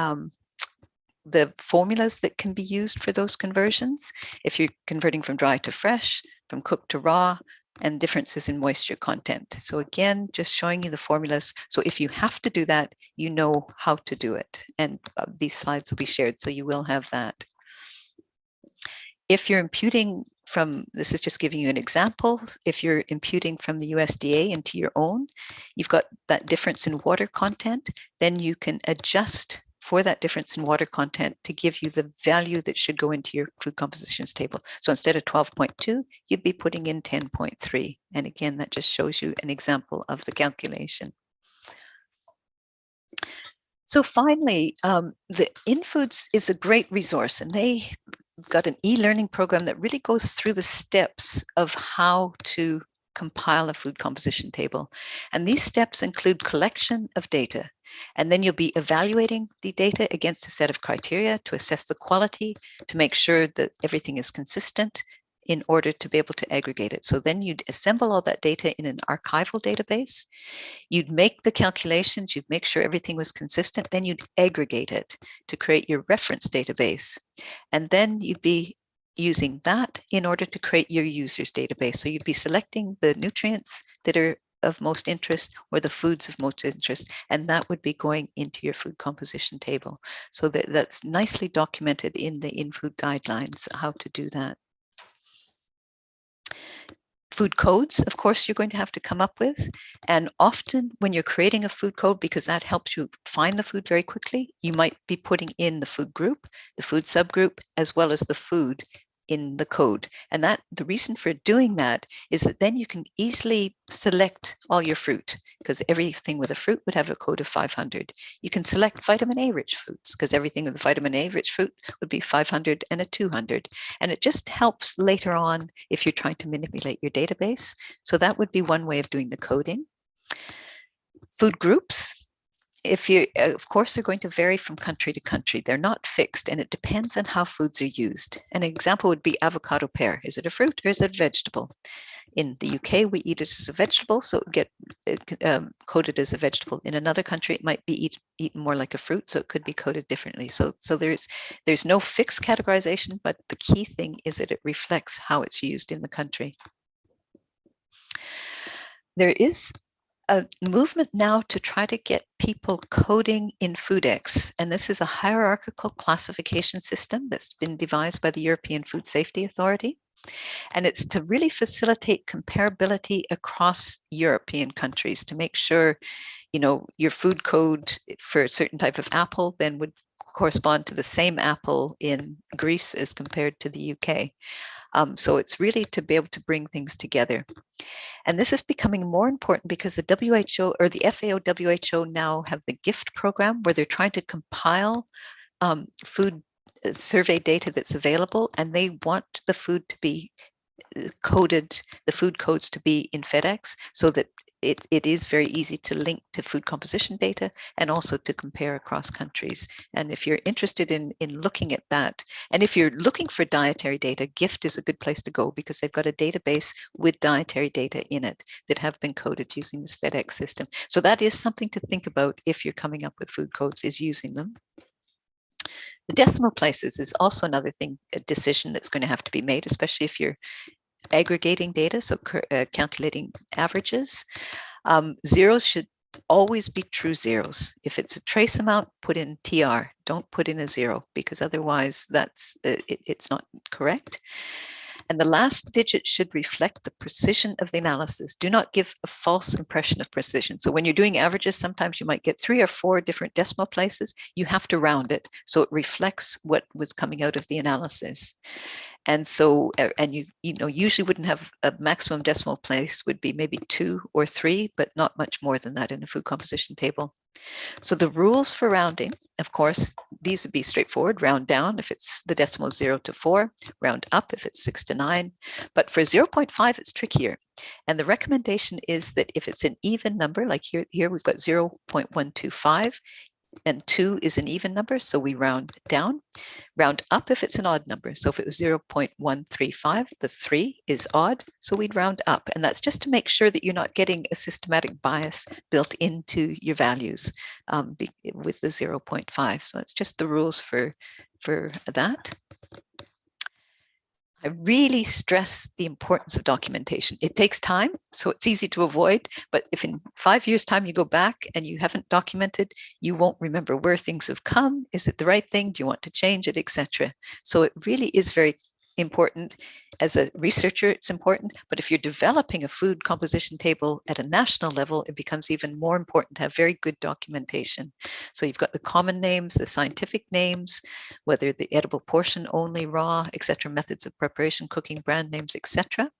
formulas that can be used for those conversions. If you're converting from dry to fresh, from cooked to raw, and differences in moisture content. So again, just showing you the formulas. So if you have to do that, you know how to do it. And these slides will be shared, so you will have that. If you're imputing from, this is just giving you an example, if you're imputing from the USDA into your own, you've got that difference in water content, then you can adjust for that difference in water content to give you the value that should go into your food compositions table. So instead of 12.2, you'd be putting in 10.3. And again, that just shows you an example of the calculation. So finally, the InFoods is a great resource, and they've got an e-learning program that really goes through the steps of how to compile a food composition table. And these steps include collection of data, and then you'll be evaluating the data against a set of criteria to assess the quality, to make sure that everything is consistent in order to be able to aggregate it. So then you'd assemble all that data in an archival database. You'd make the calculations, you'd make sure everything was consistent, then you'd aggregate it to create your reference database. And then you'd be using that in order to create your users database. So you'd be selecting the nutrients that are of most interest or the foods of most interest, and that would be going into your food composition table. So that's nicely documented in the InFood guidelines, how to do that. Food codes, of course, you're going to have to come up with. And often when you're creating a food code, because that helps you find the food very quickly, you might be putting in the food group, the food subgroup, as well as the food in the code. And that the reason for doing that is that then you can easily select all your fruit, because everything with a fruit would have a code of 500. You can select vitamin A rich foods, because everything with a vitamin A rich fruit would be 500 and a 200. And it just helps later on if you're trying to manipulate your database. So that would be one way of doing the coding. Food groups, if you, of course, they're going to vary from country to country. They're not fixed, and it depends on how foods are used. An example would be avocado pear. Is it a fruit or is it a vegetable? In the UK, we eat it as a vegetable, so it would get coded as a vegetable. In another country, it might be eaten more like a fruit, so it could be coded differently. So there's no fixed categorization, but the key thing is that it reflects how it's used in the country. There is a movement now to try to get people coding in FoodX, and this is a hierarchical classification system that's been devised by the European Food Safety Authority. And it's to really facilitate comparability across European countries to make sure, you know, your food code for a certain type of apple then would correspond to the same apple in Greece as compared to the UK. So it's really to be able to bring things together. And this is becoming more important because the WHO or the FAO WHO now have the GIFT program where they're trying to compile food survey data that's available, and they want the food to be coded, the food codes to be in FedEx, so that it is very easy to link to food composition data and also to compare across countries. And if you're interested in looking at that, and if you're looking for dietary data, GIFT is a good place to go because they've got a database with dietary data in it that have been coded using this FedEx system. So that is something to think about if you're coming up with food codes, is using them. The decimal places is also another thing, a decision that's going to have to be made, especially if you're aggregating data, so calculating averages. Zeros should always be true zeros. If it's a trace amount, put in TR. Don't put in a zero, because otherwise it's not correct. And the last digit should reflect the precision of the analysis. Do not give a false impression of precision. So when you're doing averages, sometimes you might get 3 or 4 different decimal places. You have to round it so it reflects what was coming out of the analysis. And so, and you usually wouldn't have a maximum decimal place, would be maybe 2 or 3, but not much more than that in a food composition table. So the rules for rounding, of course, these would be straightforward. Round down if it's the decimal 0 to 4, round up if it's 6 to 9. But for 0.5, it's trickier. And the recommendation is that if it's an even number, like here we've got 0.125, and 2 is an even number, so we round down. Round up if it's an odd number. So if it was 0.135, the 3 is odd, so we'd round up. And that's just to make sure that you're not getting a systematic bias built into your values with the 0.5. So it's just the rules for that. I really stress the importance of documentation. It takes time, so it's easy to avoid, but if in 5 years' time you go back and you haven't documented, you won't remember where things have come. Is it the right thing? Do you want to change it, etc.? So it really is very important. As a researcher, it's important, but if you're developing a food composition table at a national level, it becomes even more important to have very good documentation. So you've got the common names, the scientific names, whether the edible portion only, raw, etc., methods of preparation, cooking, brand names, etc.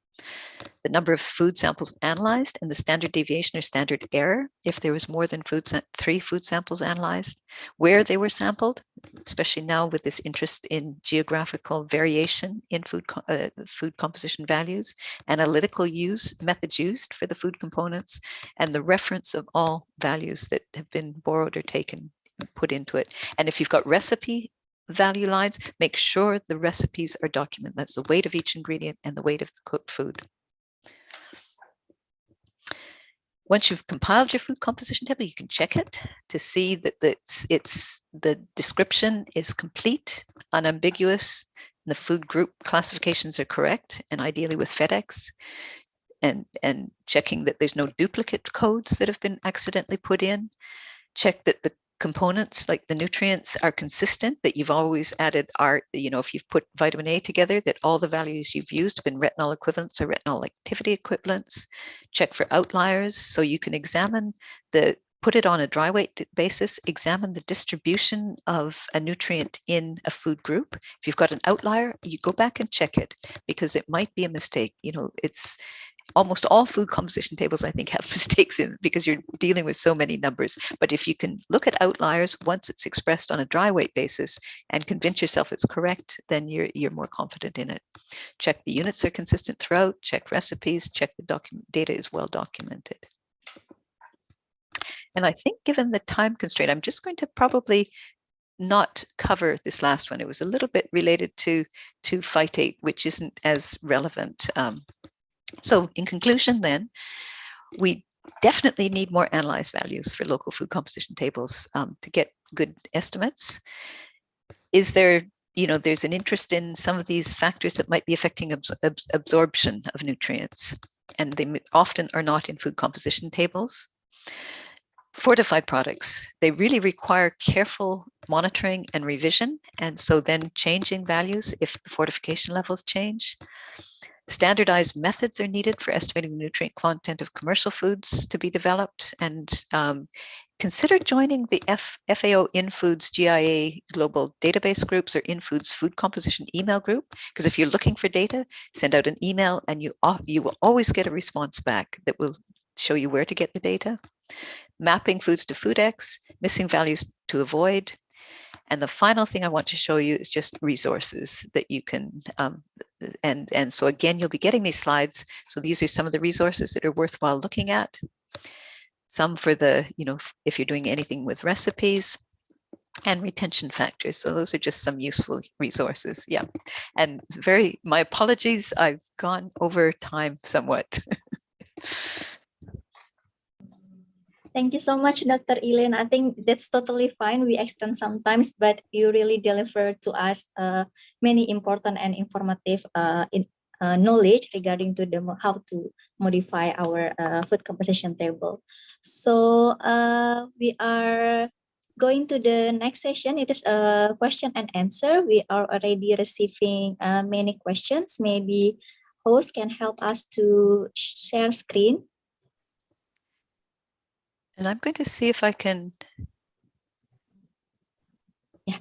The number of food samples analyzed and the standard deviation or standard error, if there was more than 3 food samples analyzed, where they were sampled, especially now with this interest in geographical variation in food composition values, analytical methods used for the food components, and the reference of all values that have been borrowed or taken, put into it. And if you've got recipe value lines, make sure the recipes are documented. That's the weight of each ingredient and the weight of the cooked food. Once you've compiled your food composition table, you can check it to see that the description is complete, unambiguous, and the food group classifications are correct, and ideally with FedEx, and checking that there's no duplicate codes that have been accidentally put in. Check that the components like the nutrients are consistent, that you've always added if you've put vitamin A together, that all the values you've used have been retinol equivalents or retinol activity equivalents. Check for outliers, so you can examine put it on a dry weight basis, examine the distribution of a nutrient in a food group. If you've got an outlier, you go back and check it, because it might be a mistake. It's almost all food composition tables, I think, have mistakes in it because you're dealing with so many numbers. But if you can look at outliers once it's expressed on a dry weight basis and convince yourself it's correct, then you're more confident in it. Check the units are consistent throughout, check recipes, check the data is well documented. And I think, given the time constraint, I'm just going to probably not cover this last one. It was a little bit related to phytate, which isn't as relevant. So in conclusion, then, we definitely need more analyzed values for local food composition tables to get good estimates. Is there, there's an interest in some of these factors that might be affecting absorption of nutrients, and they often are not in food composition tables. Fortified products, they really require careful monitoring and revision, and so then changing values if the fortification levels change. Standardized methods are needed for estimating the nutrient content of commercial foods to be developed, and consider joining the FAO InFoods GIA global database groups or InFoods food composition email group, because if you're looking for data, send out an email and you will always get a response back that will show you where to get the data. Mapping foods to FoodX, missing values to avoid. And the final thing I want to show you is just resources that you can, and so again, you'll be getting these slides. So these are some of the resources that are worthwhile looking at. Some for the, if you're doing anything with recipes, and retention factors. So those are just some useful resources. Yeah. And my apologies, I've gone over time somewhat. Thank you so much, Dr. Elaine. I think that's totally fine. We extend sometimes, but you really deliver to us many important and informative knowledge regarding to how to modify our food composition table. So we are going to the next session. It is a question and answer. We are already receiving many questions. Maybe host can help us to share screen. And I'm going to see if I can. Yeah.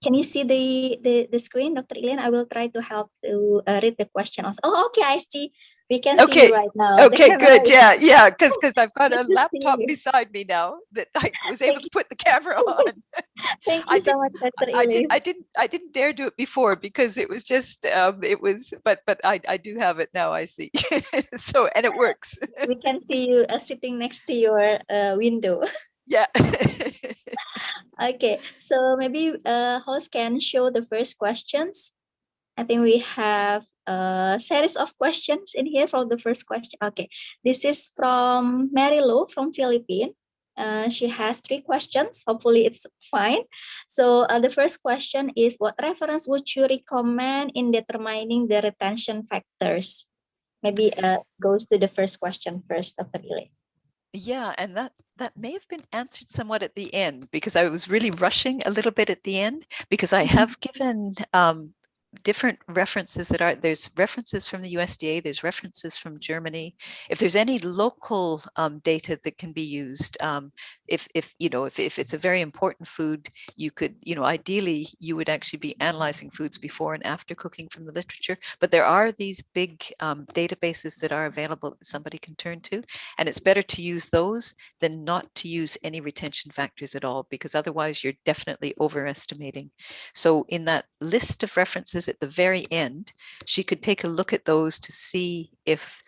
Can you see the screen, Dr. Elaine? I will try to help to read the question also. Oh, okay, I see. We can see you right now. Okay, good. Yeah, because I've got a laptop beside me now that I was able to put the camera on. Thank you so much, Dr. Elaine. I didn't dare do it before because it was just but I do have it now. I see. So, and it works. We can see you sitting next to your window. Yeah. Okay, so maybe host can show the first questions. I think we have a series of questions in here from the first question. Okay, this is from Mary Lo from Philippines. She has 3 questions. Hopefully it's fine. So the first question is, what reference would you recommend in determining the retention factors? Maybe goes to the first question first, Dr. Elaine. Yeah, and that may have been answered somewhat at the end, because I was really rushing a little bit at the end, because I have given different references there's references from the USDA, there's references from Germany. If there's any local data that can be used, if it's a very important food, you could, ideally you would actually be analyzing foods before and after cooking from the literature. But there are these big databases that are available that somebody can turn to, and it's better to use those than not to use any retention factors at all, because otherwise you're definitely overestimating. So in that list of references at the very end, she could take a look at those to see if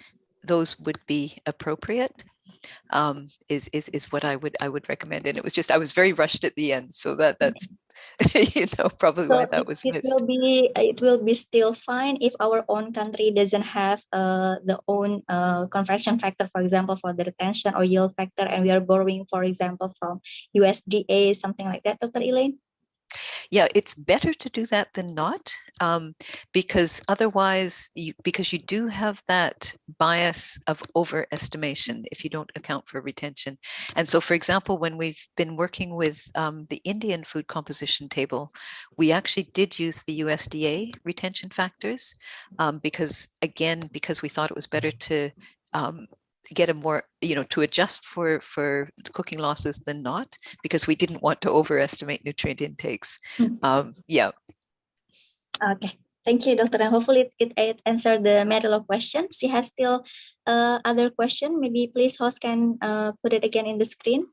those would be appropriate. Is what I would recommend. And it was just, I was very rushed at the end, so that's probably why that was missed. It will be still fine if our own country doesn't have the own conversion factor, for example, for the retention or yield factor, and we are borrowing, for example, from USDA, something like that, Dr. Elaine? Yeah, it's better to do that than not, because otherwise, because you do have that bias of overestimation if you don't account for retention. And so, for example, when we've been working with the Indian food composition table, we actually did use the USDA retention factors because, again, because we thought it was better to get a more, to adjust for cooking losses than not, because we didn't want to overestimate nutrient intakes. Yeah. Okay. Thank you, Doctor. And hopefully it answered the middle of questions. She has still other question. Maybe please host can put it again in the screen.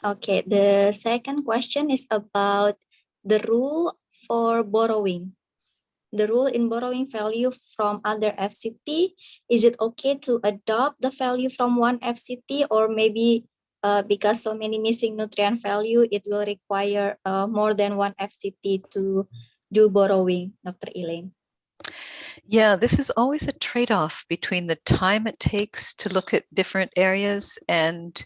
Okay, the second question is about the rule for borrowing. The rule in borrowing value from other FCT. Is it okay to adopt the value from one FCT, or maybe because so many missing nutrient value, it will require more than one FCT to do borrowing, Dr. Elaine? Yeah, this is always a trade-off between the time it takes to look at different areas, and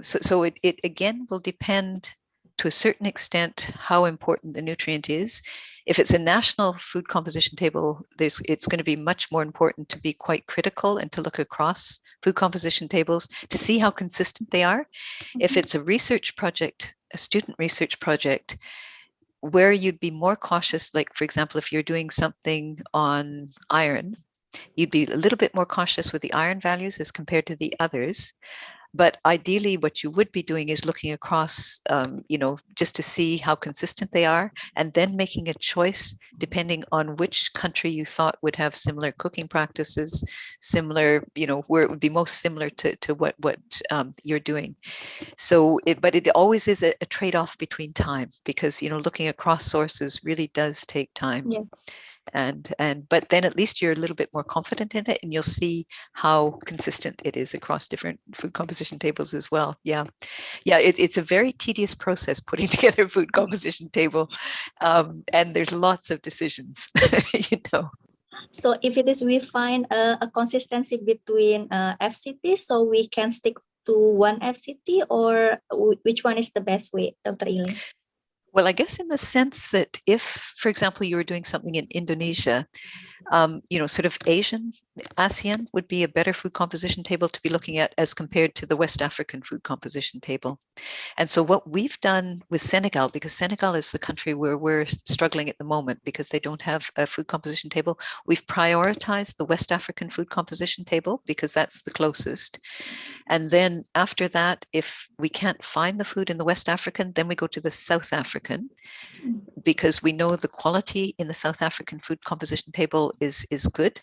so it again will depend to a certain extent how important the nutrient is. If it's a national food composition table, it's going to be much more important to be quite critical and to look across food composition tables to see how consistent they are. If it's a research project, a student research project, where you'd be more cautious, like for example, if you're doing something on iron, you'd be a little bit more cautious with the iron values as compared to the others. But ideally, what you would be doing is looking across, just to see how consistent they are, and then making a choice depending on which country you thought would have similar cooking practices, similar, where it would be most similar to what you're doing. So, but it always is a trade-off between time, because looking across sources really does take time. Yeah. But then at least you're a little bit more confident in it, and you'll see how consistent it is across different food composition tables as well. Yeah, it's a very tedious process putting together a food composition table, and there's lots of decisions. So if it is, we find a consistency between FCT, so we can stick to one FCT, or which one is the best way, Dr. Elaine? Well, I guess in the sense that if, for example, you were doing something in Indonesia, sort of ASEAN would be a better food composition table to be looking at as compared to the West African food composition table. And so what we've done with Senegal, because Senegal is the country where we're struggling at the moment because they don't have a food composition table, we've prioritized the West African food composition table because that's the closest. And then after that, if we can't find the food in the West African, then we go to the South African, because we know the quality in the South African food composition table is good.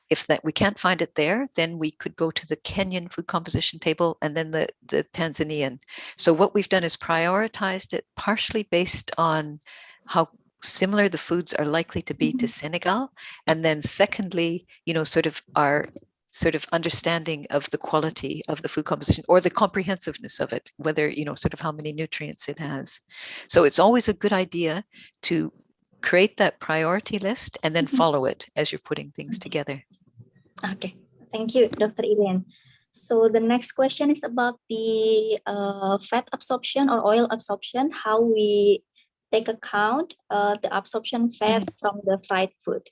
If that we can't find it there, then we could go to the Kenyan food composition table and then the Tanzanian. So what we've done is prioritized it partially based on how similar the foods are likely to be to Senegal. And then secondly, sort of our sort of understanding of the quality of the food composition or the comprehensiveness of it, whether, sort of how many nutrients it has. So it's always a good idea to create that priority list and then follow it as you're putting things together. Okay, thank you, Dr. Elaine. So the next question is about the fat absorption or oil absorption, how we take account the absorption fat from the fried food.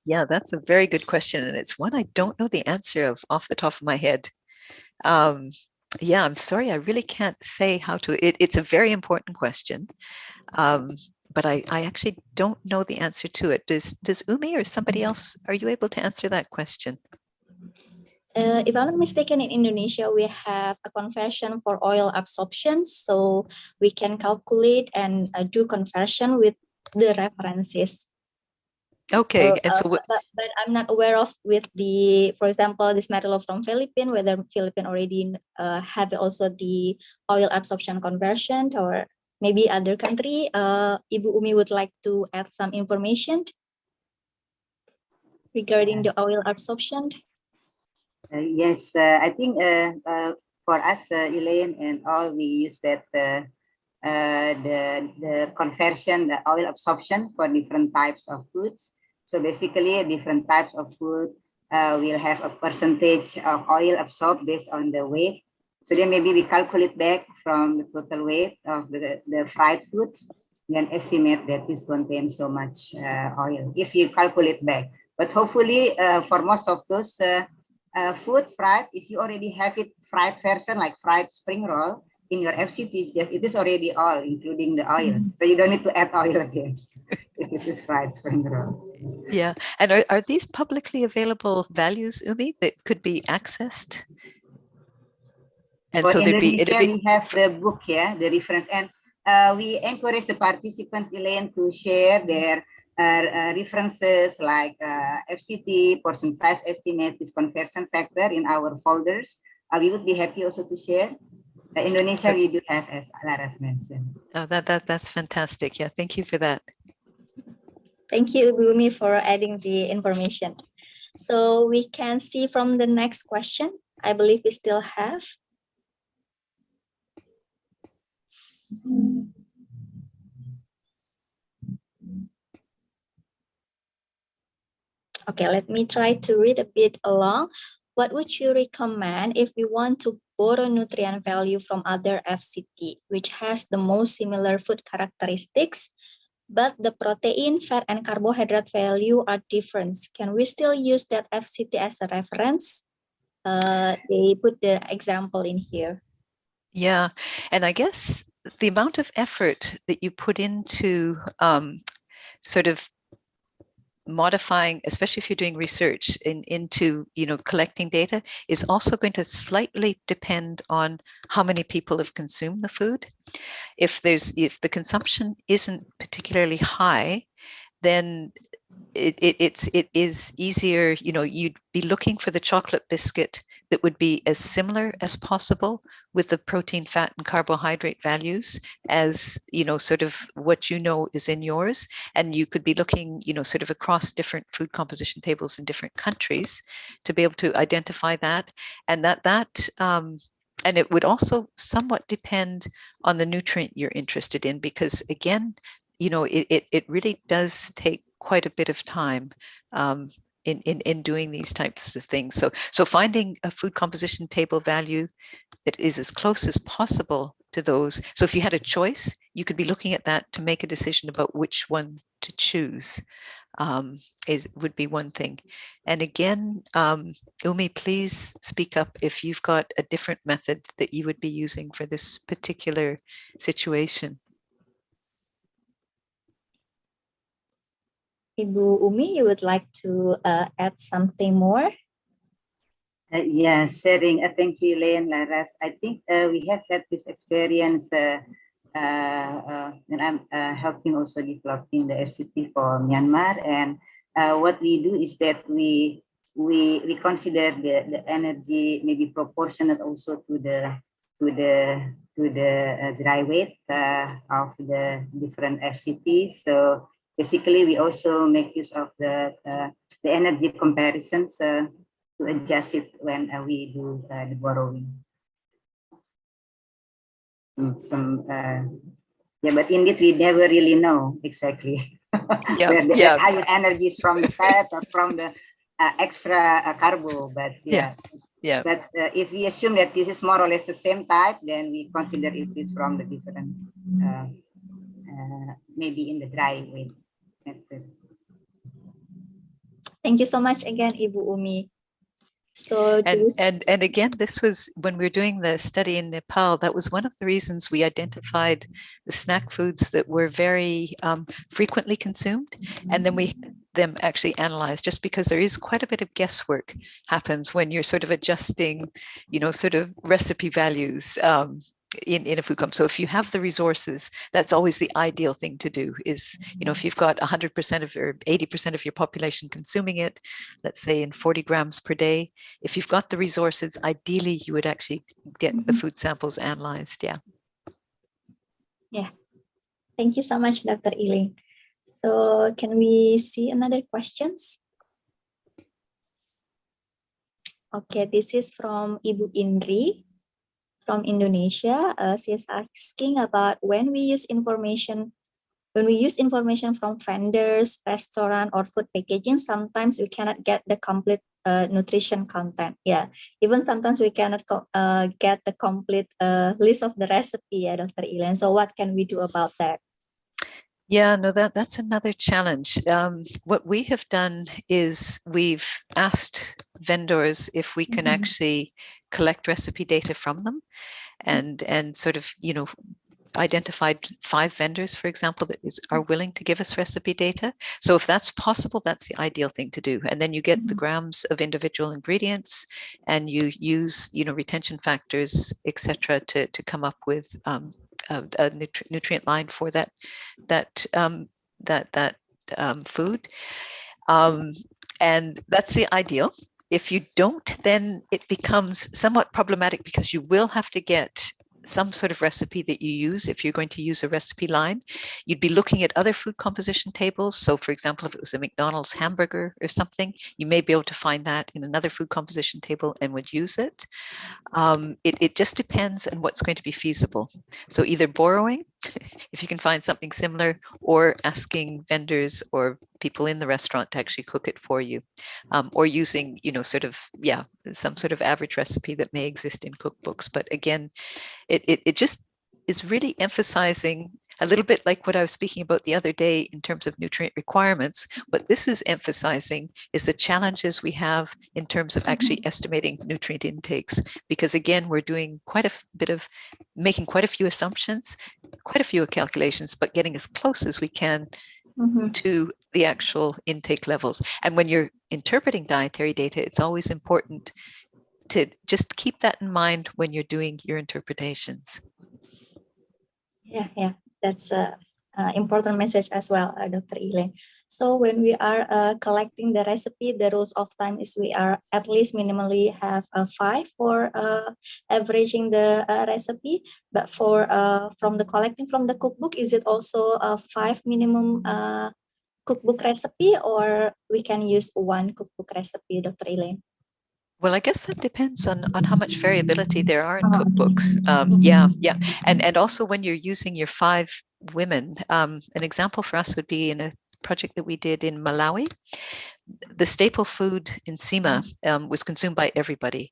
Yeah, that's a very good question. And it's one I don't know the answer of off the top of my head. Yeah, I'm sorry, I really can't say how to. It's a very important question. But I actually don't know the answer to it. Does Umi or somebody else, are you able to answer that question? If I'm not mistaken, in Indonesia, we have a conversion for oil absorption. So we can calculate and do conversion with the references. Okay. And so but I'm not aware of with the, for example, this metal from Philippines, whether Philippines already have also the oil absorption conversion, or maybe other country. Ibu Umi would like to add some information regarding the oil absorption. Yes, I think for us, Elaine and all, we use that the conversion, the oil absorption for different types of foods. So basically, different types of food will have a percentage of oil absorbed based on the weight. So then maybe we calculate back from the total weight of the fried foods, then estimate that this contains so much oil, if you calculate back. But hopefully, for most of those food fried, if you already have it fried version, like fried spring roll, in your FCT, just it is already all, including the oil. So you don't need to add oil again if it is fried spring roll. Yeah, and are these publicly available values, Umi, that could be accessed? And for so Indonesia, we have the book here, the reference, and we encourage the participants, Elaine, to share their references like FCT, portion size estimate, this conversion factor in our folders. We would be happy also to share. Indonesia, we do have, as Laras mentioned. Oh, that's fantastic. Yeah, thank you for that. Thank you, Bumi, for adding the information. So we can see from the next question, I believe we still have. Okay, let me try to read a bit along. What would you recommend if we want to borrow nutrient value from other FCT, which has the most similar food characteristics, but the protein, fat, and carbohydrate value are different? Can we still use that FCT as a reference? They put the example in here. Yeah, and I guess the amount of effort that you put into sort of modifying, especially if you're doing research into collecting data, is also going to slightly depend on how many people have consumed the food. If the consumption isn't particularly high, then it is easier. You'd be looking for the chocolate biscuit that would be as similar as possible with the protein, fat, and carbohydrate values as sort of what is in yours. And you could be looking sort of across different food composition tables in different countries to be able to identify that. And and it would also somewhat depend on the nutrient you're interested in, because again, it really does take quite a bit of time in doing these types of things. So finding a food composition table value that is as close as possible to those. So if you had a choice, you could be looking at that to make a decision about which one to choose. Would be one thing. And again, Umi, please speak up if you've got a different method that you would be using for this particular situation. Ibu Umi, you would like to add something more? Yeah, sharing. Thank you, Elaine, Laras. I think we have had this experience and I'm helping also developing the FCT for Myanmar. And what we do is that we consider the energy maybe proportionate also to the dry weight of the different FCTs. So basically, we also make use of the energy comparisons to adjust it when we do the borrowing. Yeah, but indeed we never really know exactly where the higher energy is from the fat or from the extra carbo. But but if we assume that this is more or less the same type, then we consider it is from the different maybe in the dry weight method. Thank you so much again, Ibu Umi. So and again, this was when we were doing the study in Nepal. That was one of the reasons we identified the snack foods that were very frequently consumed, and then we had them actually analyzed, just because there is quite a bit of guesswork happens when you're sort of adjusting, sort of recipe values in a food comp. So if you have the resources, that's always the ideal thing to do is, if you've got 100% of or 80% of your population consuming it, let's say in 40 grams per day, if you've got the resources, ideally you would actually get the food samples analyzed. Yeah. Thank you so much, Dr. Elaine. So can we see another questions? Okay, this is from Ibu Indri from Indonesia. She is asking about when we use information from vendors, restaurant, or food packaging, sometimes we cannot get the complete nutrition content. Yeah, even sometimes we cannot get the complete list of the recipe. Yeah, Dr. Elaine. So what can we do about that? Yeah, no, that's another challenge. What we have done is we've asked vendors if we can actually collect recipe data from them, and sort of, identified 5 vendors, for example, that are willing to give us recipe data. So if that's possible, that's the ideal thing to do. And then you get the grams of individual ingredients, and you use, retention factors, etc., to come up with a nutrient line for that food. And that's the ideal. If you don't, then it becomes somewhat problematic, because you will have to get some sort of recipe that you use. If you're going to use a recipe line, you'd be looking at other food composition tables. So for example, if it was a McDonald's hamburger or something, you may be able to find that in another food composition table and would use it. It just depends on what's going to be feasible. So either borrowing, if you can find something similar, or asking vendors or people in the restaurant to actually cook it for you, or using, some sort of average recipe that may exist in cookbooks. But again, it just is really emphasizing a little bit like what I was speaking about the other day in terms of nutrient requirements. What this is emphasizing is the challenges we have in terms of actually estimating nutrient intakes, because again, we're doing making quite a few assumptions, quite a few calculations, but getting as close as we can to the actual intake levels. And when you're interpreting dietary data, it's always important to just keep that in mind when you're doing your interpretations. Yeah, that's a important message as well, Dr. Elaine. So when we are collecting the recipe, the rules of thumb is we are at least minimally have 5 for averaging the recipe. But for from the collecting from the cookbook, is it also a 5 minimum cookbook recipe, or we can use 1 cookbook recipe, Dr. Elaine? Well, I guess that depends on how much variability there are in cookbooks. Yeah. And also when you're using your 5 women, an example for us would be in a project that we did in Malawi. The staple food in Sima was consumed by everybody.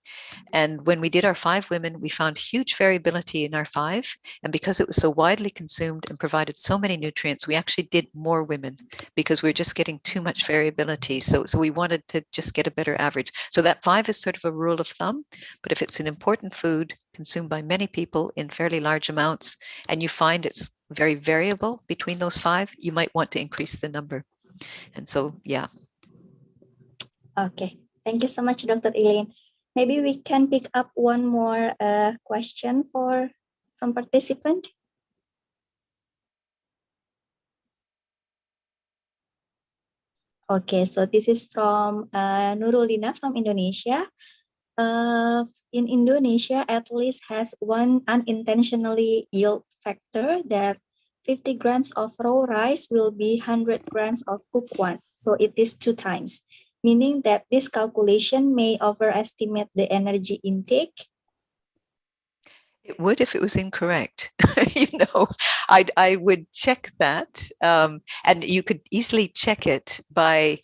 And when we did our 5 women, we found huge variability in our 5. And because it was so widely consumed and provided so many nutrients, we actually did more women, because we were just getting too much variability. So we wanted to just get a better average. So that 5 is sort of a rule of thumb. But if it's an important food consumed by many people in fairly large amounts, and you find it's very variable between those 5, you might want to increase the number. And so, yeah. Okay, thank you so much, Dr. Elaine. Maybe we can pick up one more question from participant. Okay, so this is from Nurulina from Indonesia. In Indonesia, at least has one unintentionally yield factor that 50 grams of raw rice will be 100 grams of cooked one. So it is 2 times, meaning that this calculation may overestimate the energy intake. It would if it was incorrect. I would check that. And you could easily check it by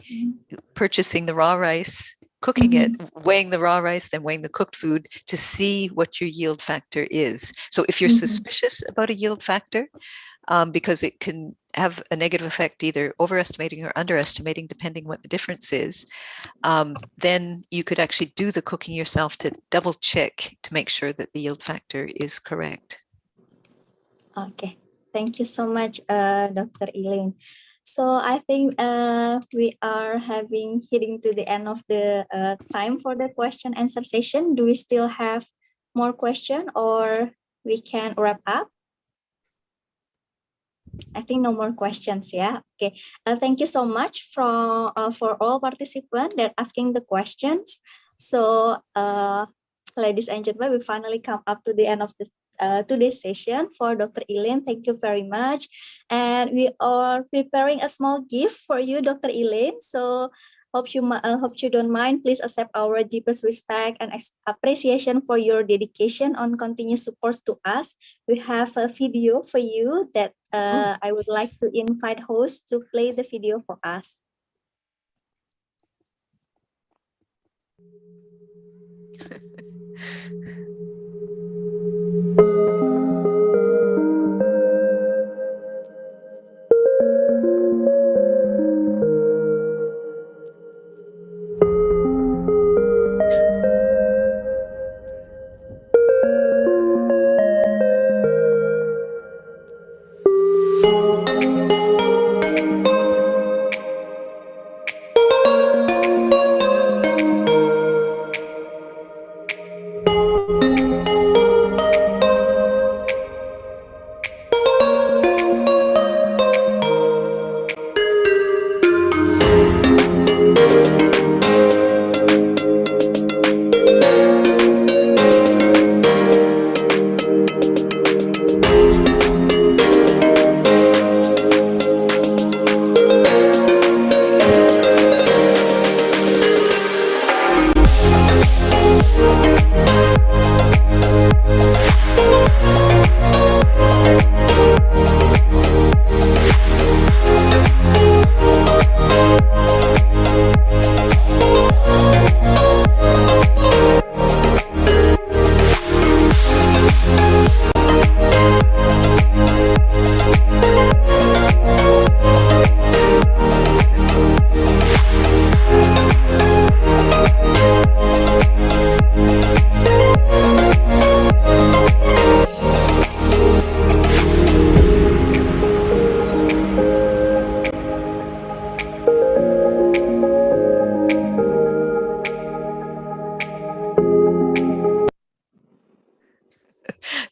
purchasing the raw rice, cooking it, weighing the raw rice, then weighing the cooked food to see what your yield factor is. So if you're suspicious about a yield factor, because it can have a negative effect, either overestimating or underestimating, depending what the difference is, then you could actually do the cooking yourself to double check to make sure that the yield factor is correct. Okay, thank you so much, Dr. Elaine. So I think we are hitting to the end of the time for the question answer session. Do we still have more question, or we can wrap up? I think no more questions. Yeah. Okay. Thank you so much for all participants that asking the questions. So, ladies and gentlemen, we finally come up to the end of this today's session. For Dr. Elaine, thank you very much. And we are preparing a small gift for you, Dr. Elaine. So Hope you don't mind. Please accept our deepest respect and appreciation for your dedication on continuous support to us. We have a video for you that I would like to invite host to play the video for us.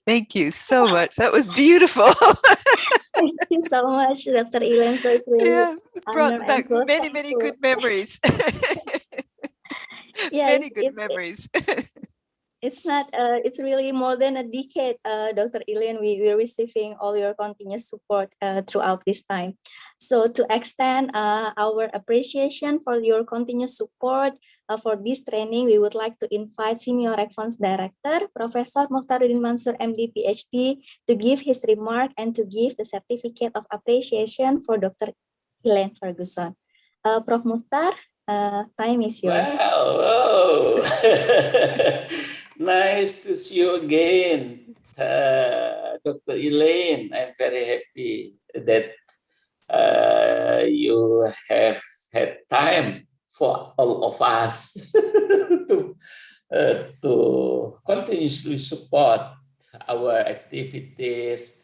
Thank you so much. That was beautiful. Thank you so much, Dr. Elaine. So it's really Brought honor back and so many thankful. good memories. Yeah, Many good memories. It's really more than a decade, Dr. Elaine. We're receiving all your continuous support throughout this time. So to extend our appreciation for your continuous support for this training, we would like to invite Senior Response Director, Professor Mukhtaruddin Mansur, MD, PhD, to give his remark and to give the certificate of appreciation for Dr. Elaine Ferguson. Prof. Mukhtar, time is yours. Wow. Nice to see you again, Dr. Elaine. I'm very happy that you have had time for all of us to continuously support our activities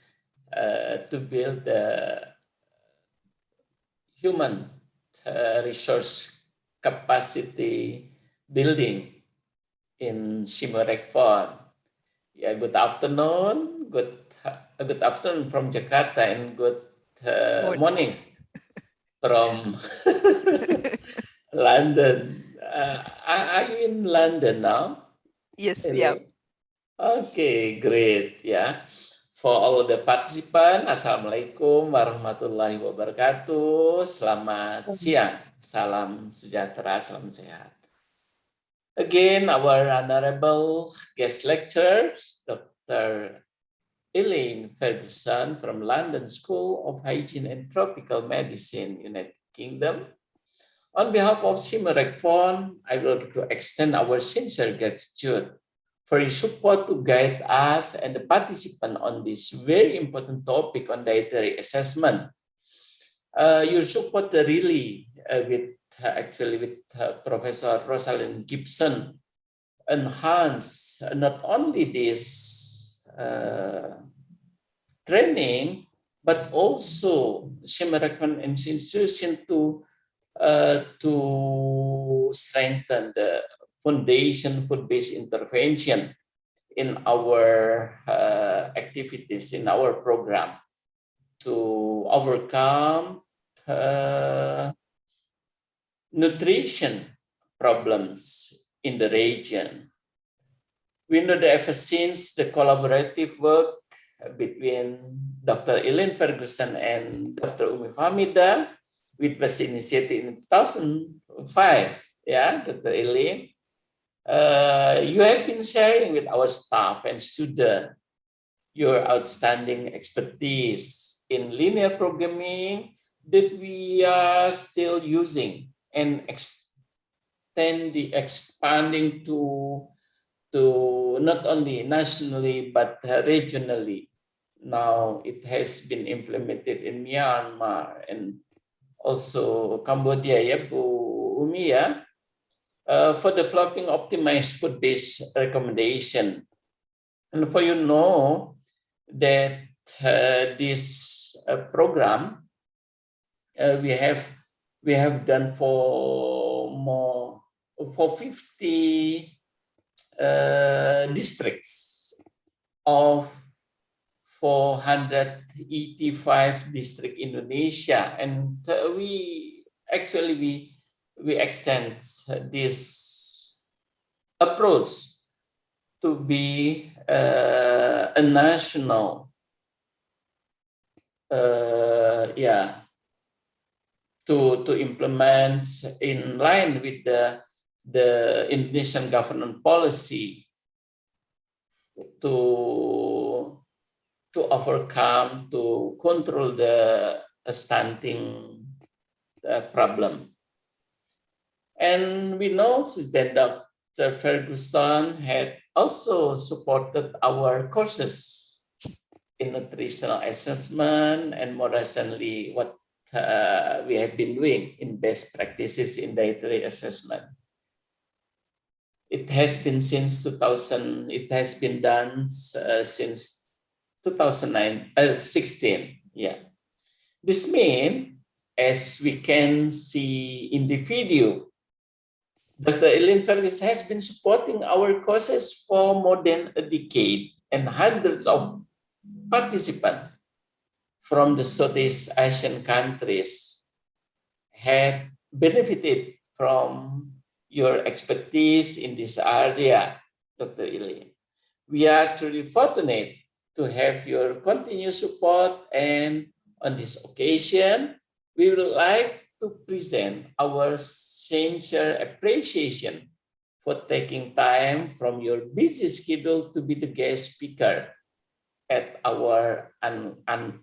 to build the human resource capacity building in Simerekpon. Yeah, good afternoon. Good afternoon from Jakarta and good morning from London. Are you in London now? Yes, Elaine? Yeah. Okay, great. Yeah. For all the participants, Assalamualaikum warahmatullahi wabarakatuh. Selamat siang. Salam sejahtera, salam sehat. Again, our honorable guest lecturer, Dr. Elaine Ferguson from London School of Hygiene and Tropical Medicine, United Kingdom. On behalf of Simerekpon, I would like to extend our sincere gratitude for your support to guide us and the participant on this very important topic on dietary assessment. Your support really with Professor Rosalind Gibson enhance not only this training, but also Simerekpon institution to strengthen the foundation food-based intervention in our activities, in our program to overcome nutrition problems in the region. We know that ever since the collaborative work between Dr. Elaine Ferguson and Dr. Umi Famida, which was initiated in 2005. Yeah, Dr. Elaine. You have been sharing with our staff and students your outstanding expertise in linear programming that we are still using and expanding to not only nationally but regionally. Now it has been implemented in Myanmar and also Cambodia, ya Bu Umi ya, for developing optimized food-based recommendation. And for you know that this program we have done for 50 districts of 485 district Indonesia, and we extend this approach to be a national to implement in line with the Indonesian government policy to overcome, to control the stunting problem. And we know that Dr. Ferguson had also supported our courses in nutritional assessment and more recently what we have been doing in best practices in dietary assessment. It has been since 2000. It has been done since 2016. Yeah, this means, as we can see in the video, Dr. Elaine Ferguson has been supporting our courses for more than a decade, and hundreds of participants from the Southeast Asian countries have benefited from your expertise in this area, Dr. Elaine. We are truly fortunate to have your continued support, and on this occasion, we would like to present our sincere appreciation for taking time from your busy schedule to be the guest speaker at our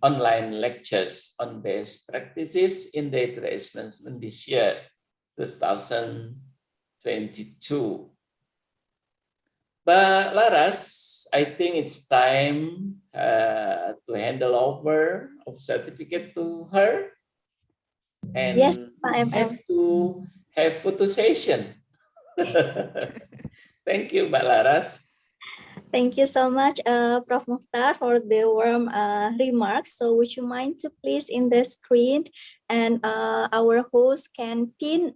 online lectures on best practices in data assessment this year, 2022. But Laras, I think it's time to handle over of certificate to her. And Yes, we have to have photo session. Thank you, Mbak Laras. Thank you so much, Prof. Mukhtar, for the warm remarks. So would you mind to please in the screen, and our host can pin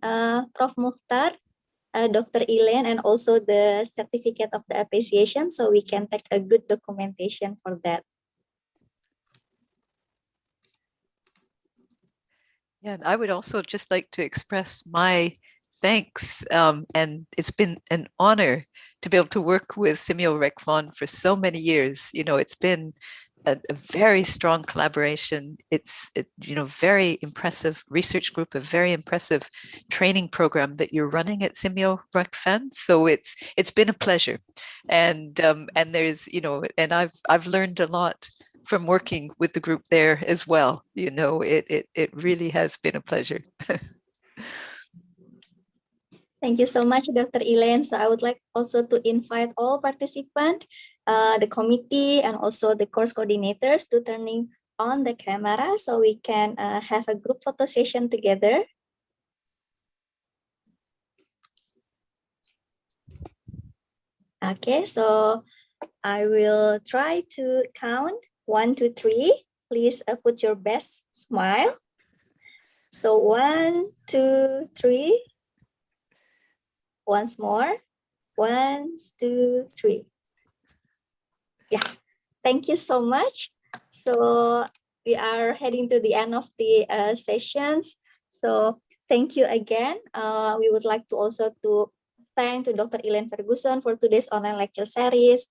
Prof. Mukhtar, Dr. Elaine, and also the certificate of the appreciation, so we can take a good documentation for that. Yeah, and I would also just like to express my thanks, and it's been an honor to be able to work with Simeo Rekfon for so many years. You know, it's been a very strong collaboration. It's very impressive research group, a very impressive training program that you're running at Simeo Rekfon. So it's been a pleasure, and there's and I've learned a lot from working with the group there as well. You know, it really has been a pleasure. Thank you so much, Dr. Elaine. So I would like also to invite all participants, the committee, and also the course coordinators to turning on the camera so we can have a group photo session together. Okay, so I will try to count 1, 2, 3. Please put your best smile. So 1, 2, 3. Once more. 1, 2, 3. Yeah, thank you so much. So we are heading to the end of the sessions. So thank you again. We would like to also to thank to Dr. Elaine Ferguson for today's online lecture series.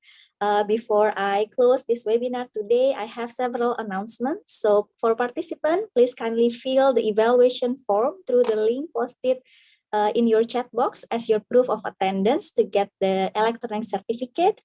Before I close this webinar today, I have several announcements. So for participants, please kindly fill the evaluation form through the link posted in your chat box as your proof of attendance to get the electronic certificate.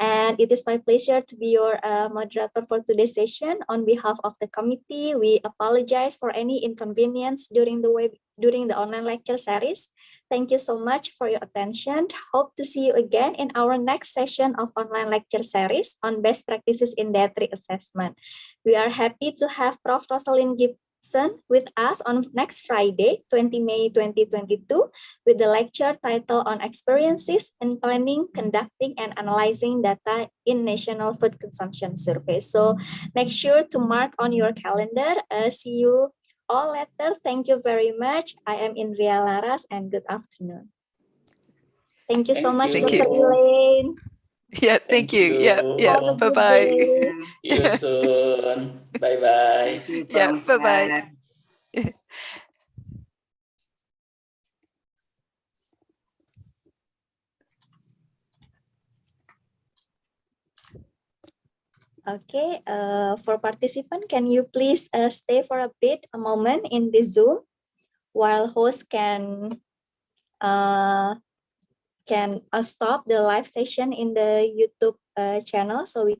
And it is my pleasure to be your moderator for today's session. On behalf of the committee, we apologize for any inconvenience during the online lecture series. Thank you so much for your attention. Hope to see you again in our next session of online lecture series on best practices in dietary assessment. We are happy to have Prof. Rosalind Gibson with us on next Friday, 20 May 2022, with the lecture title on experiences in planning, conducting, and analyzing data in National Food Consumption Survey. So make sure to mark on your calendar. See you all later. Thank you very much. I am Indria Laras and good afternoon. Thank you so much, Thank Dr. you. Elaine. Yeah, thank you. Yeah, Have a good bye-bye. day. See you soon. Bye-bye. Thank you, Yeah, Prof. bye-bye. Okay, for participant, can you please stay for a moment in this Zoom while host can stop the live session in the YouTube channel so we